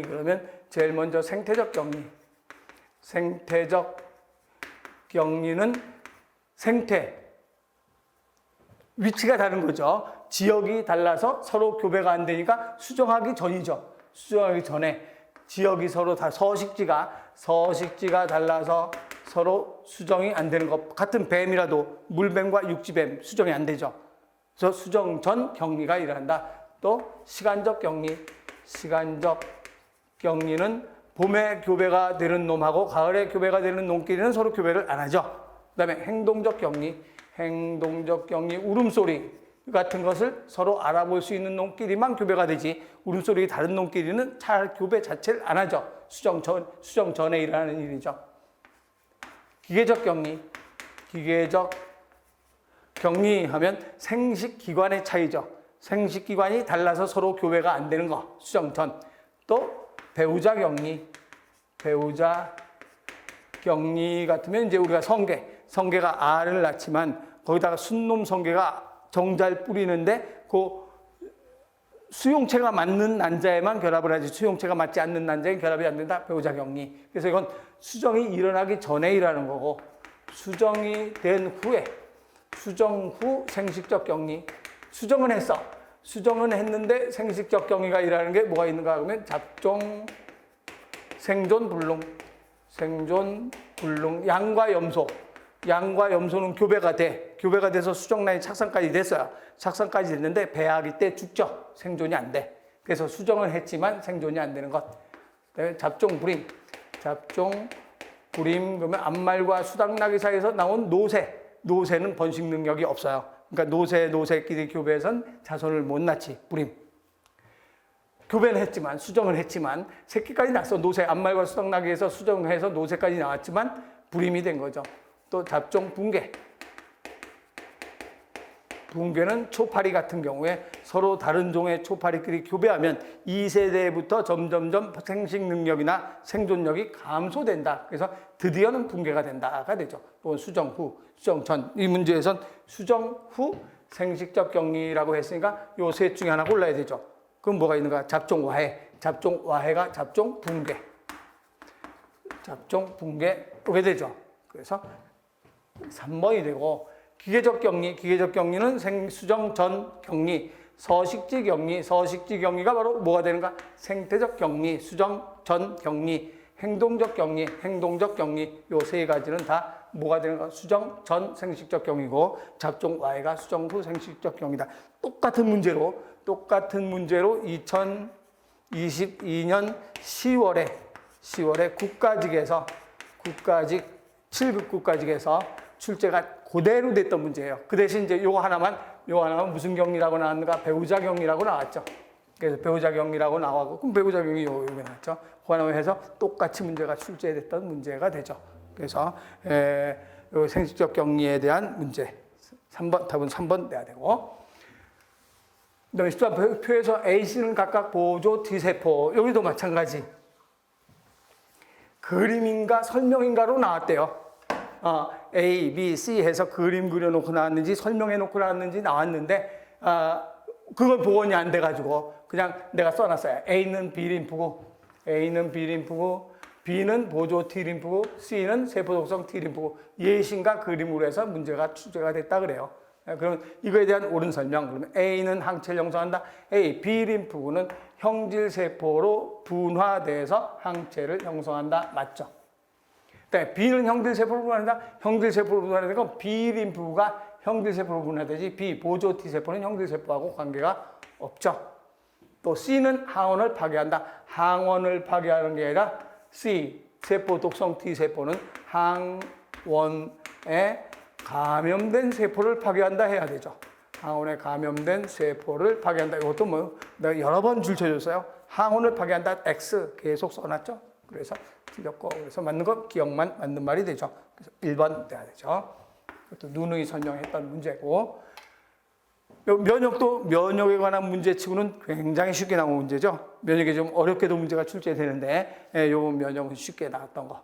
그러면 제일 먼저 생태적 격리. 생태적 격리는 생태, 위치가 다른 거죠. 지역이 달라서 서로 교배가 안 되니까 수정하기 전이죠. 수정하기 전에 지역이 서로 다 서식지가 달라서 서로 수정이 안 되는 것. 같은 뱀이라도 물뱀과 육지뱀 수정이 안 되죠. 그래서 수정 전 격리가 일어난다. 또 시간적 격리는 봄에 교배가 되는 놈하고 가을에 교배가 되는 놈끼리는 서로 교배를 안 하죠. 그 다음에 행동적 격리, 울음소리 같은 것을 서로 알아볼 수 있는 놈끼리만 교배가 되지, 울음소리 다른 놈끼리는 잘 교배 자체를 안 하죠. 수정 전에 일어나는 일이죠. 기계적 격리하면 생식기관의 차이죠. 생식기관이 달라서 서로 교배가 안 되는 거, 수정 전. 또 배우자 격리 같으면 이제 우리가 성게가 알을 낳지만 거기다가 순놈 성게가 정잘 뿌리는데 그 수용체가 맞는 난자에만 결합을 하지, 수용체가 맞지 않는 난자에 결합이 안 된다. 배우자 격리. 그래서 이건 수정이 일어나기 전에 일어나는 거고, 수정이 된 후에, 수정 후 생식적 격리. 수정은 했는데 생식적 격리가 일어나는 게 뭐가 있는가 하면 잡종, 생존, 불능, 양과 염소는 교배가 돼서 수정란이 착상까지 됐어요. 착상까지 됐는데 배아기 때 죽죠. 생존이 안 돼. 그래서 수정을 했지만 생존이 안 되는 것. 잡종, 불임, 그러면 암말과 수당나기 사이에서 나온 노새는 번식 능력이 없어요. 그러니까 노새끼리 교배해선 자손을 못 낳지, 불임. 수정을 했지만, 새끼까지 났어. 암말과 수당나기에서 수정해서 노새까지 나왔지만, 불임이 된 거죠. 또 잡종, 붕괴는 초파리 같은 경우에 서로 다른 종의 초파리끼리 교배하면 2세대부터 점점점 생식 능력이나 생존력이 감소된다. 그래서 드디어는 붕괴가 된다가 되죠. 또 수정 후, 수정 전. 이 문제에선 수정 후 생식적 격리라고 했으니까 요 셋 중에 하나 골라야 되죠. 그럼 뭐가 있는가? 잡종 와해가 잡종 붕괴. 오게 되죠. 그래서 3번이 되고, 기계적 격리는 수정 전 격리, 서식지 격리가 바로 뭐가 되는가? 생태적 격리, 수정 전 격리, 행동적 격리, 요 세 가지는 다 뭐가 되는가? 수정 전 생식적 격리고, 잡종 와해가 수정 후 생식적 격리다. 똑같은 문제로 2022년 10월에 국가직에서 7급 국가직에서 출제가 그대로 됐던 문제예요. 그 대신 이제 요거 하나만 무슨 격리라고 나왔는가? 배우자 격리라고 나왔죠. 그래서 배우자 격리라고 나왔고, 그럼 배우자 격리 요게 나왔죠. 그거 하나만 해서 똑같이 문제가 출제됐던 문제가 되죠. 그래서 요 생식적 격리에 대한 문제 3번, 답은 3번 내야 되고, 그다음에 14표에서 A씨는 각각 보조 T세포, 여기도 마찬가지. 그림인가 설명인가로 나왔대요. A, B, C 해서 그림 그려놓고 나왔는지 설명해놓고 나왔는데 그걸 복원이 안 돼가지고 그냥 내가 써놨어요. A는 B림프고, B는 보조 T림프고, C는 세포독성 T림프고, 예신과 그림으로 해서 문제가 출제가 됐다 그래요. 그럼 이거에 대한 옳은 설명. 그러면 A는 항체를 형성한다. B림프구는 형질세포로 분화돼서 항체를 형성한다. 맞죠? B는 형질세포로 분화한다. 형질세포로 분화되니까 B림프가 형질세포로 분화되지, B 보조 T세포는 형질세포하고 관계가 없죠. 또 C는 항원을 파괴한다. 항원을 파괴하는 게 아니라 C, 세포 독성 T세포는 항원에 감염된 세포를 파괴한다 해야 되죠. 항원에 감염된 세포를 파괴한다. 이것도 뭐 내가 여러 번 줄쳐줬어요. 항원을 파괴한다. X 계속 써놨죠. 그래서 틀렸고, 그래서 맞는 거 기억만 맞는 말이 되죠. 그래서 1번 돼야 되죠. 그것도 누누이 설명했던 문제고, 면역도 면역에 관한 문제치고는 굉장히 쉽게 나온 문제죠. 면역에 좀 어렵게도 문제가 출제되는데, 요 면역은 쉽게 나왔던 거.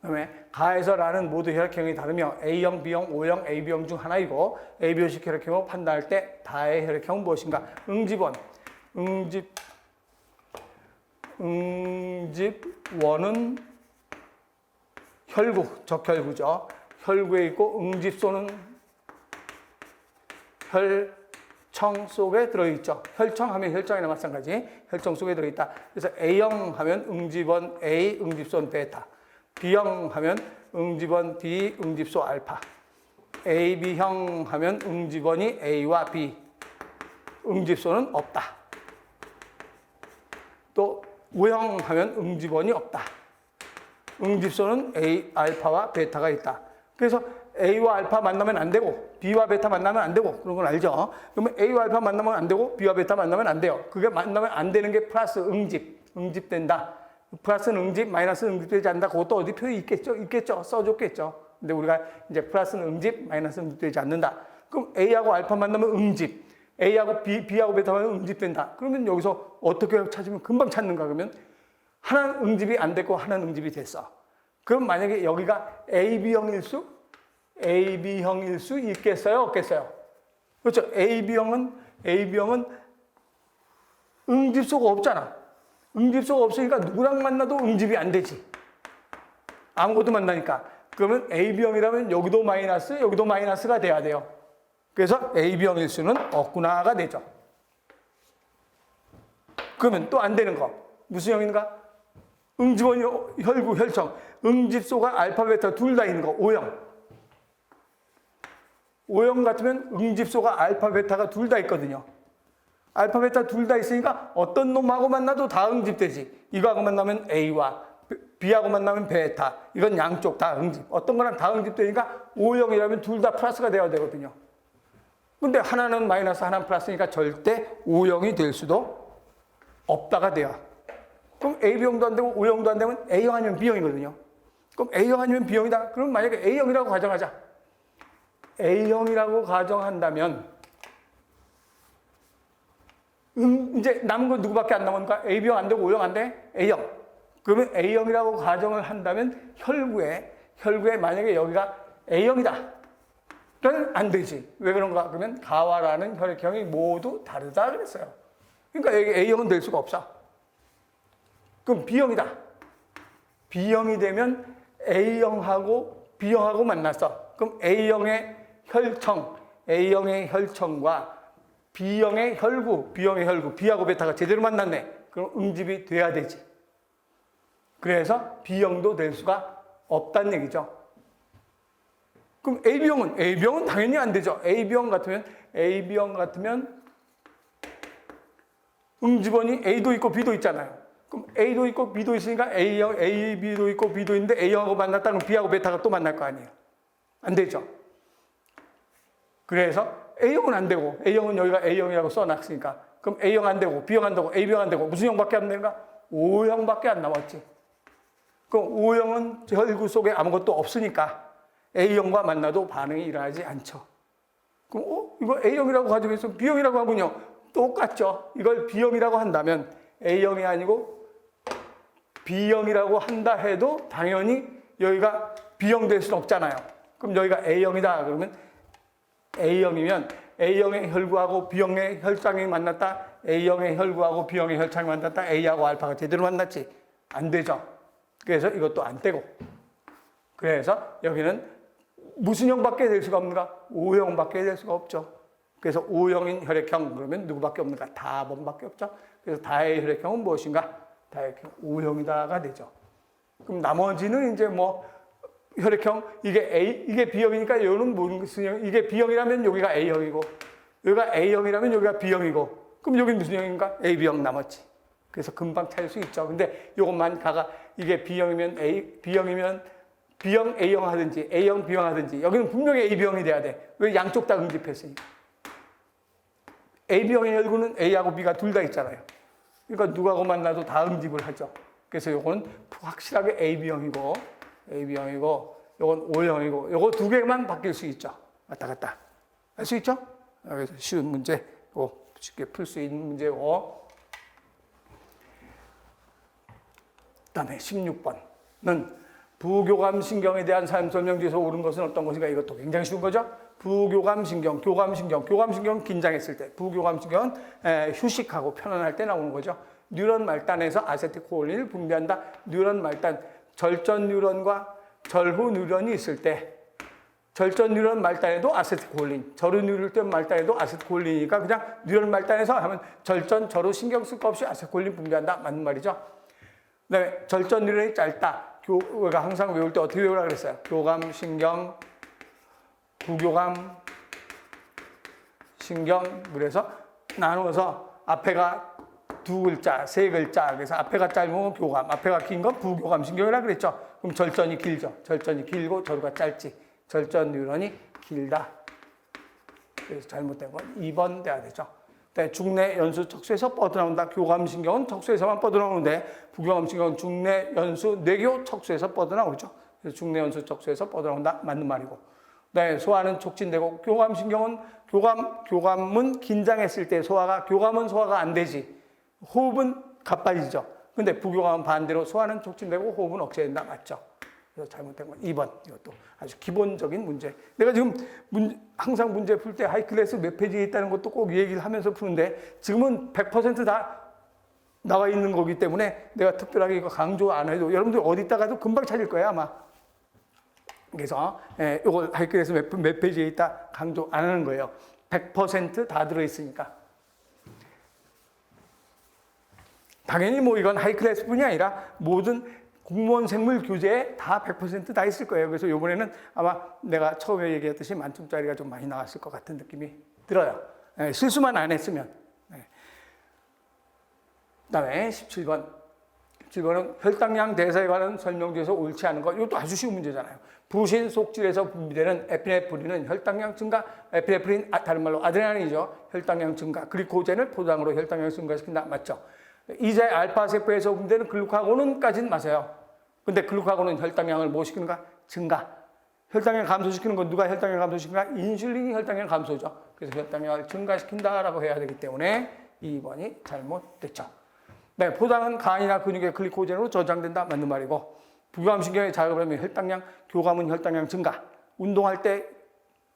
그다음에 가에서 라는 모두 혈액형이 다르며 A형, B형, O형, AB형 중 하나이고 AB형식 혈액형을 판단할 때 다의 혈액형은 무엇인가? 응집원은 혈구, 적혈구죠. 혈구에 있고 응집소는 혈청 속에 들어있죠. 혈청 하면 혈장이나 마찬가지. 혈청 속에 들어있다. 그래서 A형 하면 응집원 A, 응집소는 베타. B형 하면 응집원 B, 응집소 알파. AB형 하면 응집원이 A와 B. 응집소는 없다. 또 O형 하면 응집원이 없다. 응집소는 A, 알파와 베타가 있다. 그래서 A와 알파 만나면 안 되고 B와 베타 만나면 안 되고 그런 건 알죠. 그러면 A와 알파 만나면 안 되고 B와 베타 만나면 안 돼요. 그게 만나면 안 되는 게 플러스 응집된다. 플러스는 응집, 마이너스는 응집되지 않는다. 그것도 어디 표에 있겠죠. 써줬겠죠. 근데 우리가 이제 플러스는 응집, 마이너스는 응집되지 않는다. 그럼 A하고 알파 만나면 응집, A하고 B하고 베타 만나면 응집된다. 그러면 여기서 어떻게 찾으면 금방 찾는가? 그러면 하나는 응집이 안 됐고 하나는 응집이 됐어. 그럼 만약에 여기가 AB형일 수 있겠어요? 없겠어요? 그렇죠. AB형은 응집소가 없잖아. 응집소가 없으니까 누구랑 만나도 응집이 안 되지. 아무것도 만나니까. 그러면 AB형이라면 여기도 마이너스, 여기도 마이너스가 돼야 돼요. 그래서 AB형일 수는 없구나가 되죠. 그러면 또 안 되는 거. 무슨 형인가? 응집원이 혈구, 혈청. 응집소가 알파, 베타 둘 다 있는 거. O형. O형 같으면 응집소가 알파, 베타가 둘 다 있거든요. 알파, 베타 둘 다 있으니까 어떤 놈하고 만나도 다 응집되지. 이거하고 만나면 A와 B하고 만나면 베타. 이건 양쪽 다 응집. 어떤 거랑 다 응집되니까 O형이라면 둘 다 플러스가 되어야 되거든요. 근데 하나는 마이너스, 하나는 플러스니까 절대 O형이 될 수도 없다가 돼요. 그럼 AB형도 안 되고 O형도 안 되면 A형 아니면 B형이거든요. 그럼 A형 아니면 B형이다. 그럼 만약에 A형이라고 가정하자. A형이라고 가정한다면 이제 남은 건 누구밖에 안 남으니까 AB형 안 되고 O형 안 돼? A형. 그러면 A형이라고 가정을 한다면 혈구에 만약에 여기가 A형이다. 그러면 안 되지. 왜 그런가? 그러면 가와 라는 혈액형이 모두 다르다 그랬어요. 그러니까 여기 A형은 될 수가 없어. 그럼 B형이다. B형이 되면 A형하고 B형하고 만났어. 그럼 A형의 혈청과 B형의 혈구, B하고 베타가 제대로 만났네. 그럼 응집이 돼야 되지. 그래서 B형도 될 수가 없다는 얘기죠. 그럼 AB형은 당연히 안 되죠. AB형 같으면 응집원이 A도 있고 B도 있잖아요. 그럼 A도 있고 B도 있으니까 A형, AB도 있고 B도 있는데 A형하고 만났다 그러면 B하고 베타가 또 만날 거 아니에요. 안 되죠. 그래서 A형은 안 되고 A형은 여기가 A형이라고 써놨으니까 그럼 A형 안 되고 B형 안 되고 AB형 안 되고 무슨 형밖에 안 되는가? O형밖에 안 남았지. 그럼 O형은 혈구 속에 아무것도 없으니까 A형과 만나도 반응이 일어나지 않죠. 그럼 이거 A형이라고 가지고 있으면 B형이라고 하군요. 똑같죠. 이걸 B형이라고 한다면 A형이 아니고 B형이라고 한다 해도 당연히 여기가 B형 될 수는 없잖아요. 그럼 여기가 A형이다 그러면 A형이면 A형의 혈구하고 B형의 혈장이 만났다. A형의 혈구하고 B형의 혈장이 만났다. A하고 알파가 제대로 만났지. 안 되죠. 그래서 이것도 안 되고. 그래서 여기는 무슨 형밖에 될 수가 없는가? O형밖에 될 수가 없죠. 그래서 O형인 혈액형 그러면 누구밖에 없는가? 다번밖에 없죠. 그래서 다의 혈액형은 무엇인가? 다의 혈액형 O형이다가 되죠. 그럼 나머지는 이제 뭐 혈액형 이게 B형이니까 이거는 무슨 형? 이게 B형이라면 여기가 A형이고 여기가 A형이라면 여기가 B형이고 그럼 여기 무슨 형인가? AB형 남았지. 그래서 금방 찾을 수 있죠. 근데 이것만 이게 B형이면 B형이면 B형 A형 하든지 A형 B형 하든지 여기는 분명히 AB형이 돼야 돼. 왜? 양쪽 다 응집했으니까. AB형의 혈구는 A하고 B가 둘 다 있잖아요. 그러니까 누가고 만나도 다 응집을 하죠. 그래서 요건 확실하게 AB형이고 요건 O형이고 요거 두 개만 바뀔 수 있죠. 왔다 갔다 할 수 있죠. 그래서 쉬운 문제, 쉽게 풀 수 있는 문제고. 그다음에 16번은 부교감신경에 대한 사용 설명지에서 옳은 것은 어떤 것인가. 이것도 굉장히 쉬운 거죠. 부교감신경, 교감신경은 긴장했을 때, 부교감신경은 휴식하고 편안할 때 나오는 거죠. 뉴런 말단에서 아세틸콜린을 분비한다. 뉴런 말단, 절전 뉴런과 절후 뉴런이 있을 때, 절전 뉴런 말단에도 아세틸콜린, 절후 뉴런 말단에도 아세틸콜린이니까 그냥 뉴런 말단에서 하면 절전, 절후 신경 쓸 거 없이 아세틸콜린 분비한다. 맞는 말이죠. 네, 절전 뉴런이 짧다. 우리가 항상 외울 때 어떻게 외우라 그랬어요? 교감신경, 부교감, 신경. 그래서 나누어서 앞에가 두 글자, 세 글자. 그래서 앞에가 짧은 건 교감, 앞에가 긴 건 부교감 신경이라 그랬죠. 그럼 절전이 길죠. 절전이 길고 절후가 짧지. 절전 뉴런이 길다. 그래서 잘못된 건 2번 돼야 되죠. 중내 연수 척수에서 뻗어나온다. 교감신경은 척수에서만 뻗어나오는데 부교감신경은 중내 연수 뇌교 척수에서 뻗어나오죠. 그래서 중내 연수 척수에서 뻗어나온다. 맞는 말이고. 네, 소화는 촉진되고 교감신경은 교감은 긴장했을 때 교감은 소화가 안 되지. 호흡은 가빠지죠. 근데 부교감은 반대로 소화는 촉진되고 호흡은 억제된다. 맞죠? 그래서 잘못된 건 2번. 이것도 아주 기본적인 문제. 내가 지금 항상 문제 풀 때 하이클래스 몇 페이지에 있다는 것도 꼭 얘기를 하면서 푸는데 지금은 100%다 나와 있는 거기 때문에 내가 특별하게 이거 강조 안 해도 여러분들 어디 있다가도 금방 찾을 거예요, 아마. 그래서 이걸 하이클래스 몇 페이지에 있다 강조 안 하는 거예요. 100% 들어 있으니까. 당연히 이건 하이클래스뿐이 아니라 모든 공무원 생물 교재에 다 100% 있을 거예요. 그래서 이번에는 아마 내가 처음에 얘기했듯이 만점짜리가 좀 많이 나왔을 것 같은 느낌이 들어요. 실수만 안 했으면. 그다음에 17번. 17번은 혈당량 대사에 관한 설명지에서 옳지 않은 것. 이것도 아주 쉬운 문제잖아요. 부신 속질에서 분비되는 에피네프린은 혈당량 증가, 에피네프린 다른 말로 아드레날린이죠. 혈당량 증가, 글리코젠을 포장으로 혈당량을 증가시킨다. 맞죠? 이제 알파세포에서 분비되는 글루카곤은까지는 맞아요. 근데 글루카곤은 혈당량을 뭐 시키는가? 증가. 혈당량 감소시키는 건 누가 혈당량 감소시키는가? 인슐린이 혈당량 감소죠. 그래서 혈당량을 증가시킨다라고 해야 되기 때문에 2번이 잘못됐죠. 네, 포장은 간이나 근육의 글리코젠으로 저장된다. 맞는 말이고, 부교감신경의 자극을 하면 혈당량, 교감은 혈당량 증가. 운동할 때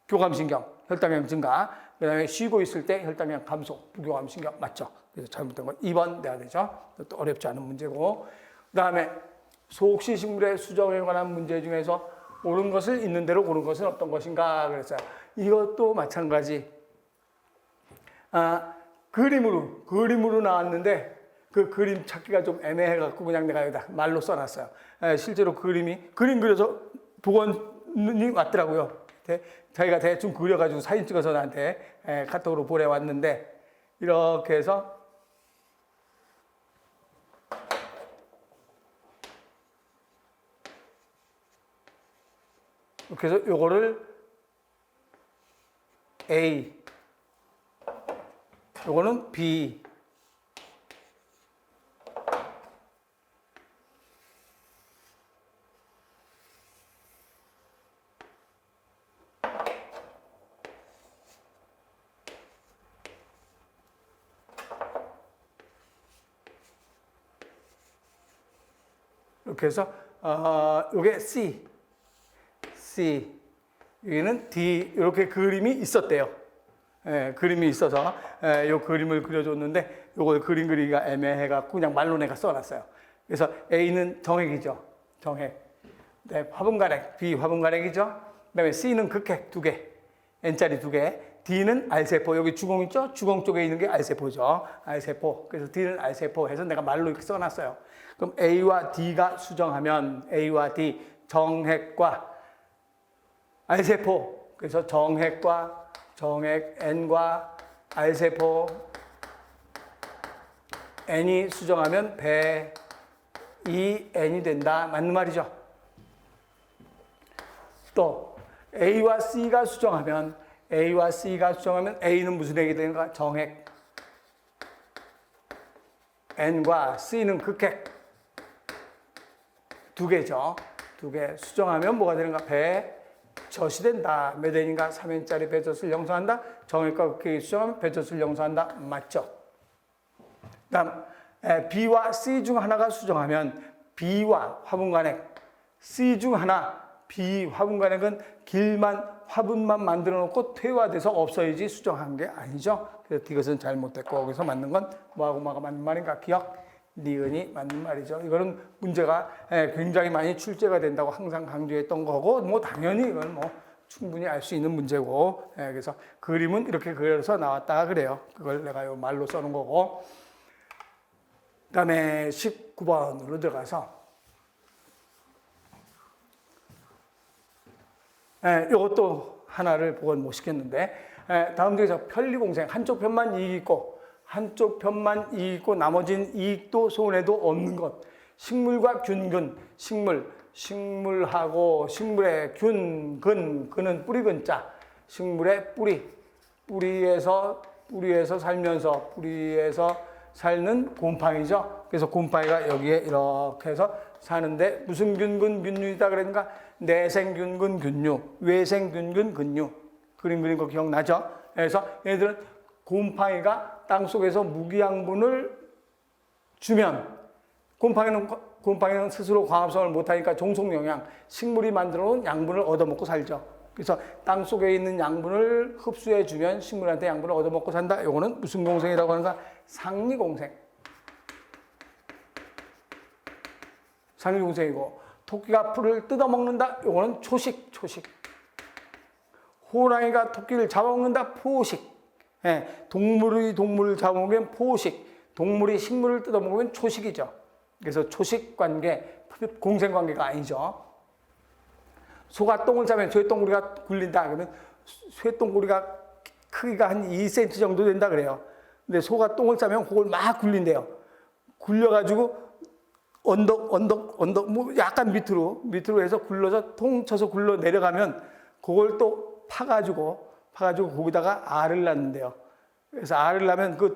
교감신경, 혈당량 증가. 그 다음에 쉬고 있을 때 혈당량 감소, 부교감신경. 맞죠? 그래서 잘못된 건 2번 돼야 되죠. 또 어렵지 않은 문제고. 그 다음에 소옥시식물의 수정에 관한 문제 중에서 옳은 것을 있는 대로 고른 것은 어떤 것인가 그랬어요. 이것도 마찬가지. 그림으로 나왔는데 그 그림 찾기가 좀 애매해갖고 그냥 내가 여기다 말로 써놨어요. 실제로 그림 그려서 복원이 왔더라고요. 자기가 대충 그려가지고 사진 찍어서 나한테 카톡으로 보내왔는데 이렇게 해서 그래서 요거를 A, 요거는 B, 이렇게 해서 요게 C, 여기는 D, 이렇게 그림이 있었대요. 그림이 있어서 요 그림을 그려줬는데 요걸 그림 그리기가 애매해갖고 그냥 말로 내가 써놨어요. 그래서 A는 정액이죠. 정액. 네, 화분간액, B 화분간액이죠. 그다음에 C는 극핵 2개, N자리 2개. D는 R세포, 여기 주공 있죠? 주공 쪽에 있는 게 R세포죠. R세포. 그래서 D는 R세포 해서 내가 말로 이렇게 써놨어요. 그럼 A와 D가 수정하면 A와 D, 정핵과 R세포. 그래서 정핵 N과 R세포 n이 수정하면 배 2n이 된다. 맞는 말이죠. 또 A와 C가 수정하면 A는 무슨 핵이 되는가? 정핵. N과 C는 극핵. 두 개죠. 두 개 수정하면 뭐가 되는가? 배젖이 된다. 몇 n인가? 3n짜리 배젖을 영수한다. 정핵과 극핵이 수정하면 배젖을 영수한다. 맞죠? 다음 B와 C 중 하나가 수정하면 B와 화분간핵, C 중 하나 B 화분간핵은 길만 화분만 만들어 놓고 퇴화돼서 없어야지 수정한 게 아니죠. 그래서 이것은 잘못됐고 거기서 맞는 건 뭐하고 뭐가 맞는 말인가? 기억, 니은이 맞는 말이죠. 이거는 문제가 굉장히 많이 출제가 된다고 항상 강조했던 거고 뭐 당연히 이건 뭐 충분히 알 수 있는 문제고 그래서 그림은 이렇게 그려서 나왔다 그래요. 그걸 내가 요 말로 써놓은 거고 그 다음에 19번으로 들어가서 이것도 하나를 보건 못 시켰는데 다음 중에서 편리공생 한쪽 편만 이익 있고 한쪽 편만 이익 있고 나머지는 이익도 손해도 없는 것. 식물과 균근, 식물하고 식물의 근은 뿌리근자, 식물의 뿌리에서 살면서 뿌리에서 살는 곰팡이죠. 그래서 곰팡이가 여기에 이렇게 해서 사는데 무슨 균근 균류이다 그러니까 내생균근 균류, 외생균근 근류. 그림 그린 거 기억나죠? 그래서 얘들은 곰팡이가 땅속에서 무기양분을 주면 곰팡이는 스스로 광합성을 못하니까 종속영양, 식물이 만들어 놓은 양분을 얻어먹고 살죠. 그래서 땅속에 있는 양분을 흡수해 주면 식물한테 양분을 얻어먹고 산다. 이거는 무슨 공생이라고 하는가? 상리공생. 상리공생이고 토끼가 풀을 뜯어먹는다. 이거는 초식. 호랑이가 토끼를 잡아먹는다. 포식. 동물이 동물을 잡아먹으면 포식. 동물이 식물을 뜯어먹으면 초식이죠. 그래서 초식 관계, 공생 관계가 아니죠. 소가 똥을 싸면 쇠똥구리가 굴린다. 그러면 쇠똥구리가 크기가 한 2cm 정도 된다 그래요. 근데 소가 똥을 싸면 그걸 막 굴린대요. 굴려가지고 언덕, 뭐 약간 밑으로 해서 굴러서 통 쳐서 굴러 내려가면 그걸 또 파가지고 거기다가 알을 낳는데요. 그래서 알을 낳으면 그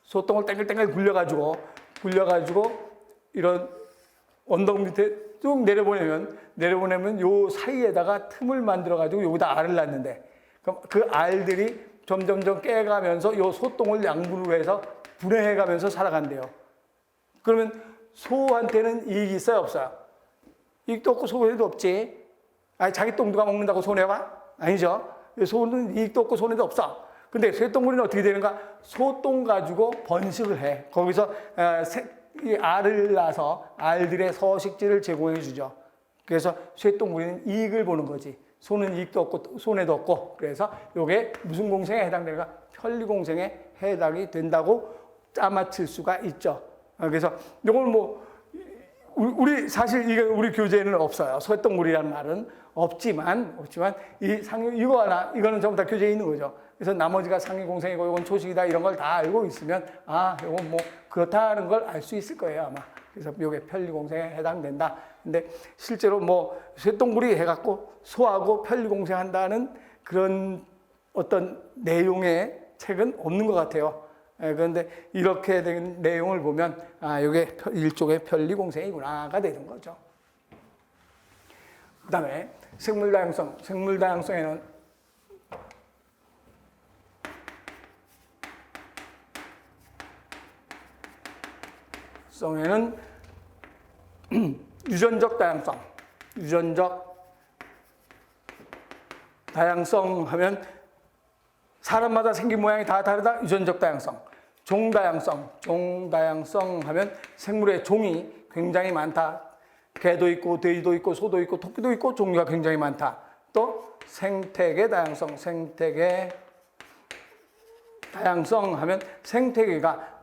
소똥을 땡글땡글 굴려가지고 이런 언덕 밑에 쭉 내려보내면 요 사이에다가 틈을 만들어가지고 여기다 알을 낳는데 그럼 그 알들이 점점점 깨가면서 요 소똥을 양분으로 해서 분해해가면서 살아간대요. 그러면 소한테는 이익이 있어요, 없어요? 이익도 없고 손해도 없지. 아니, 자기 똥 누가 먹는다고 손해봐? 아니죠. 소는 이익도 없고 손해도 없어. 근데 쇠똥구리는 어떻게 되는가? 소똥 가지고 번식을 해. 거기서 이 알을 낳아서 알들의 서식지를 제공해 주죠. 그래서 쇠똥구리는 이익을 보는 거지. 소는 이익도 없고 손해도 없고. 그래서 이게 무슨 공생에 해당되는가? 편리공생에 해당이 된다고 짜맞힐 수가 있죠. 그래서 이걸 뭐 우리 사실 이게 우리 교재에는 없어요. 쇠똥구리라는 말은 없지만 이거는 전부 다 교재에 있는 거죠. 그래서 나머지가 상위공생이고 이건 초식이다 이런 걸 다 알고 있으면 이건 뭐 그렇다는 걸 알 수 있을 거예요 아마. 그래서 이게 편리공생에 해당된다. 근데 실제로 뭐 쇠똥구리 해갖고 소하고 편리공생한다는 그런 어떤 내용의 책은 없는 것 같아요. 그런데 이렇게 된 내용을 보면 이게 일종의 편리공생이구나가 되는 거죠. 그 다음에 생물다양성에는 유전적 다양성 하면 사람마다 생긴 모양이 다 다르다. 유전적 다양성. 종다양성 하면 생물의 종이 굉장히 많다. 개도 있고 돼지도 있고 소도 있고 토끼도 있고 종류가 굉장히 많다. 또 생태계 다양성 하면 생태계가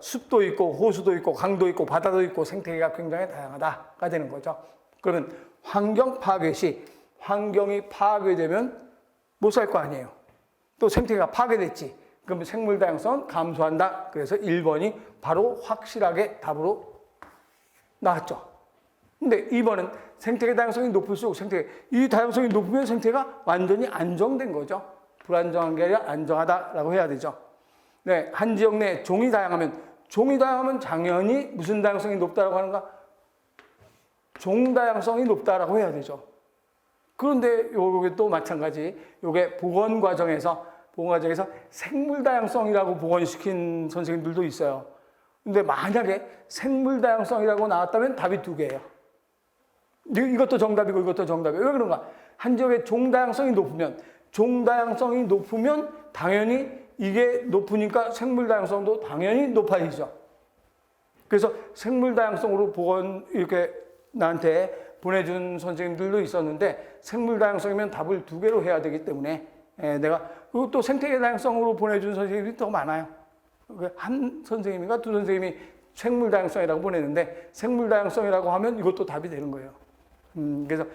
숲도 있고 호수도 있고 강도 있고 바다도 있고 생태계가 굉장히 다양하다가 되는 거죠. 그러면 환경 파괴 시 환경이 파괴되면 못 살 거 아니에요. 또 생태계가 파괴됐지. 그럼 생물 다양성은 감소한다. 그래서 1번이 바로 확실하게 답으로 나왔죠. 근데 2번은 생태계 다양성이 높을수록 이 다양성이 높으면 생태계가 완전히 안정된 거죠. 불안정한 게 아니라 안정하다라고 해야 되죠. 네, 한 지역 내 종이 다양하면 당연히 무슨 다양성이 높다라고 하는가? 종 다양성이 높다라고 해야 되죠. 그런데 요게 또 마찬가지. 요게 보건 과정에서 생물 다양성이라고 복원시킨 선생님들도 있어요. 근데 만약에 생물 다양성이라고 나왔다면 답이 두 개예요. 이것도 정답이고 이것도 정답이에요. 왜 그런가? 한 지역의 종 다양성이 높으면 당연히 이게 높으니까 생물 다양성도 당연히 높아지죠. 그래서 생물 다양성으로 이렇게 나한테 보내준 선생님들도 있었는데 생물 다양성이면 답을 두 개로 해야 되기 때문에 내가 그리고 또 생태계 다양성으로 보내준 선생님들이 더 많아요. 한 선생님인가 두 선생님이 생물 다양성이라고 보내는데 생물 다양성이라고 하면 이것도 답이 되는 거예요. 그래서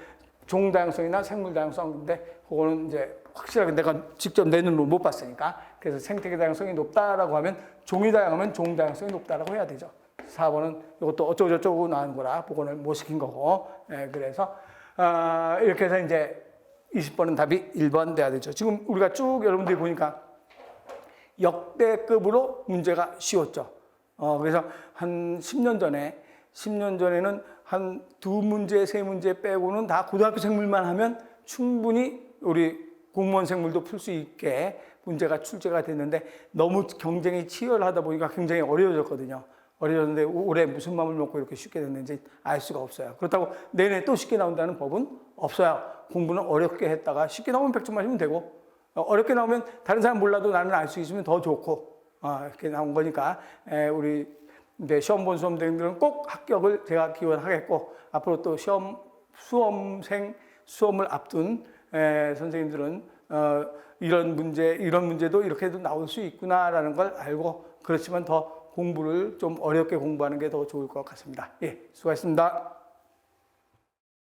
종 다양성이나 생물 다양성인데 그거는 이제 확실하게 내가 직접 내 눈으로 못 봤으니까 그래서 생태계 다양성이 높다라고 하면 종이 다양하면 종 다양성이 높다라고 해야 되죠. 4번은 이것도 어쩌고저쩌고 나오는 거라 복원을 못 시킨 거고 그래서 이렇게 해서 이제 20번은 답이 1번 돼야 되죠. 지금 우리가 쭉 여러분들이 보니까 역대급으로 문제가 쉬웠죠. 그래서 한 10년 전에는 한 2문제, 3문제 빼고는 다 고등학교 생물만 하면 충분히 우리 공무원 생물도 풀 수 있게 문제가 출제가 됐는데 너무 경쟁이 치열하다 보니까 굉장히 어려워졌거든요. 어려졌는데 올해 무슨 마음을 먹고 이렇게 쉽게 됐는지 알 수가 없어요. 그렇다고 내년에 또 쉽게 나온다는 법은 없어요. 공부는 어렵게 했다가 쉽게 나오면 100점 맞으면 되고 어렵게 나오면 다른 사람 몰라도 나는 알 수 있으면 더 좋고 이렇게 나온 거니까 우리 시험 본 수험생들은 꼭 합격을 제가 기원하겠고 앞으로 또 수험을 앞둔 선생님들은 이런 문제도 이렇게도 나올 수 있구나라는 걸 알고 그렇지만 더 공부를 좀 어렵게 공부하는 게 더 좋을 것 같습니다. 예, 수고하셨습니다.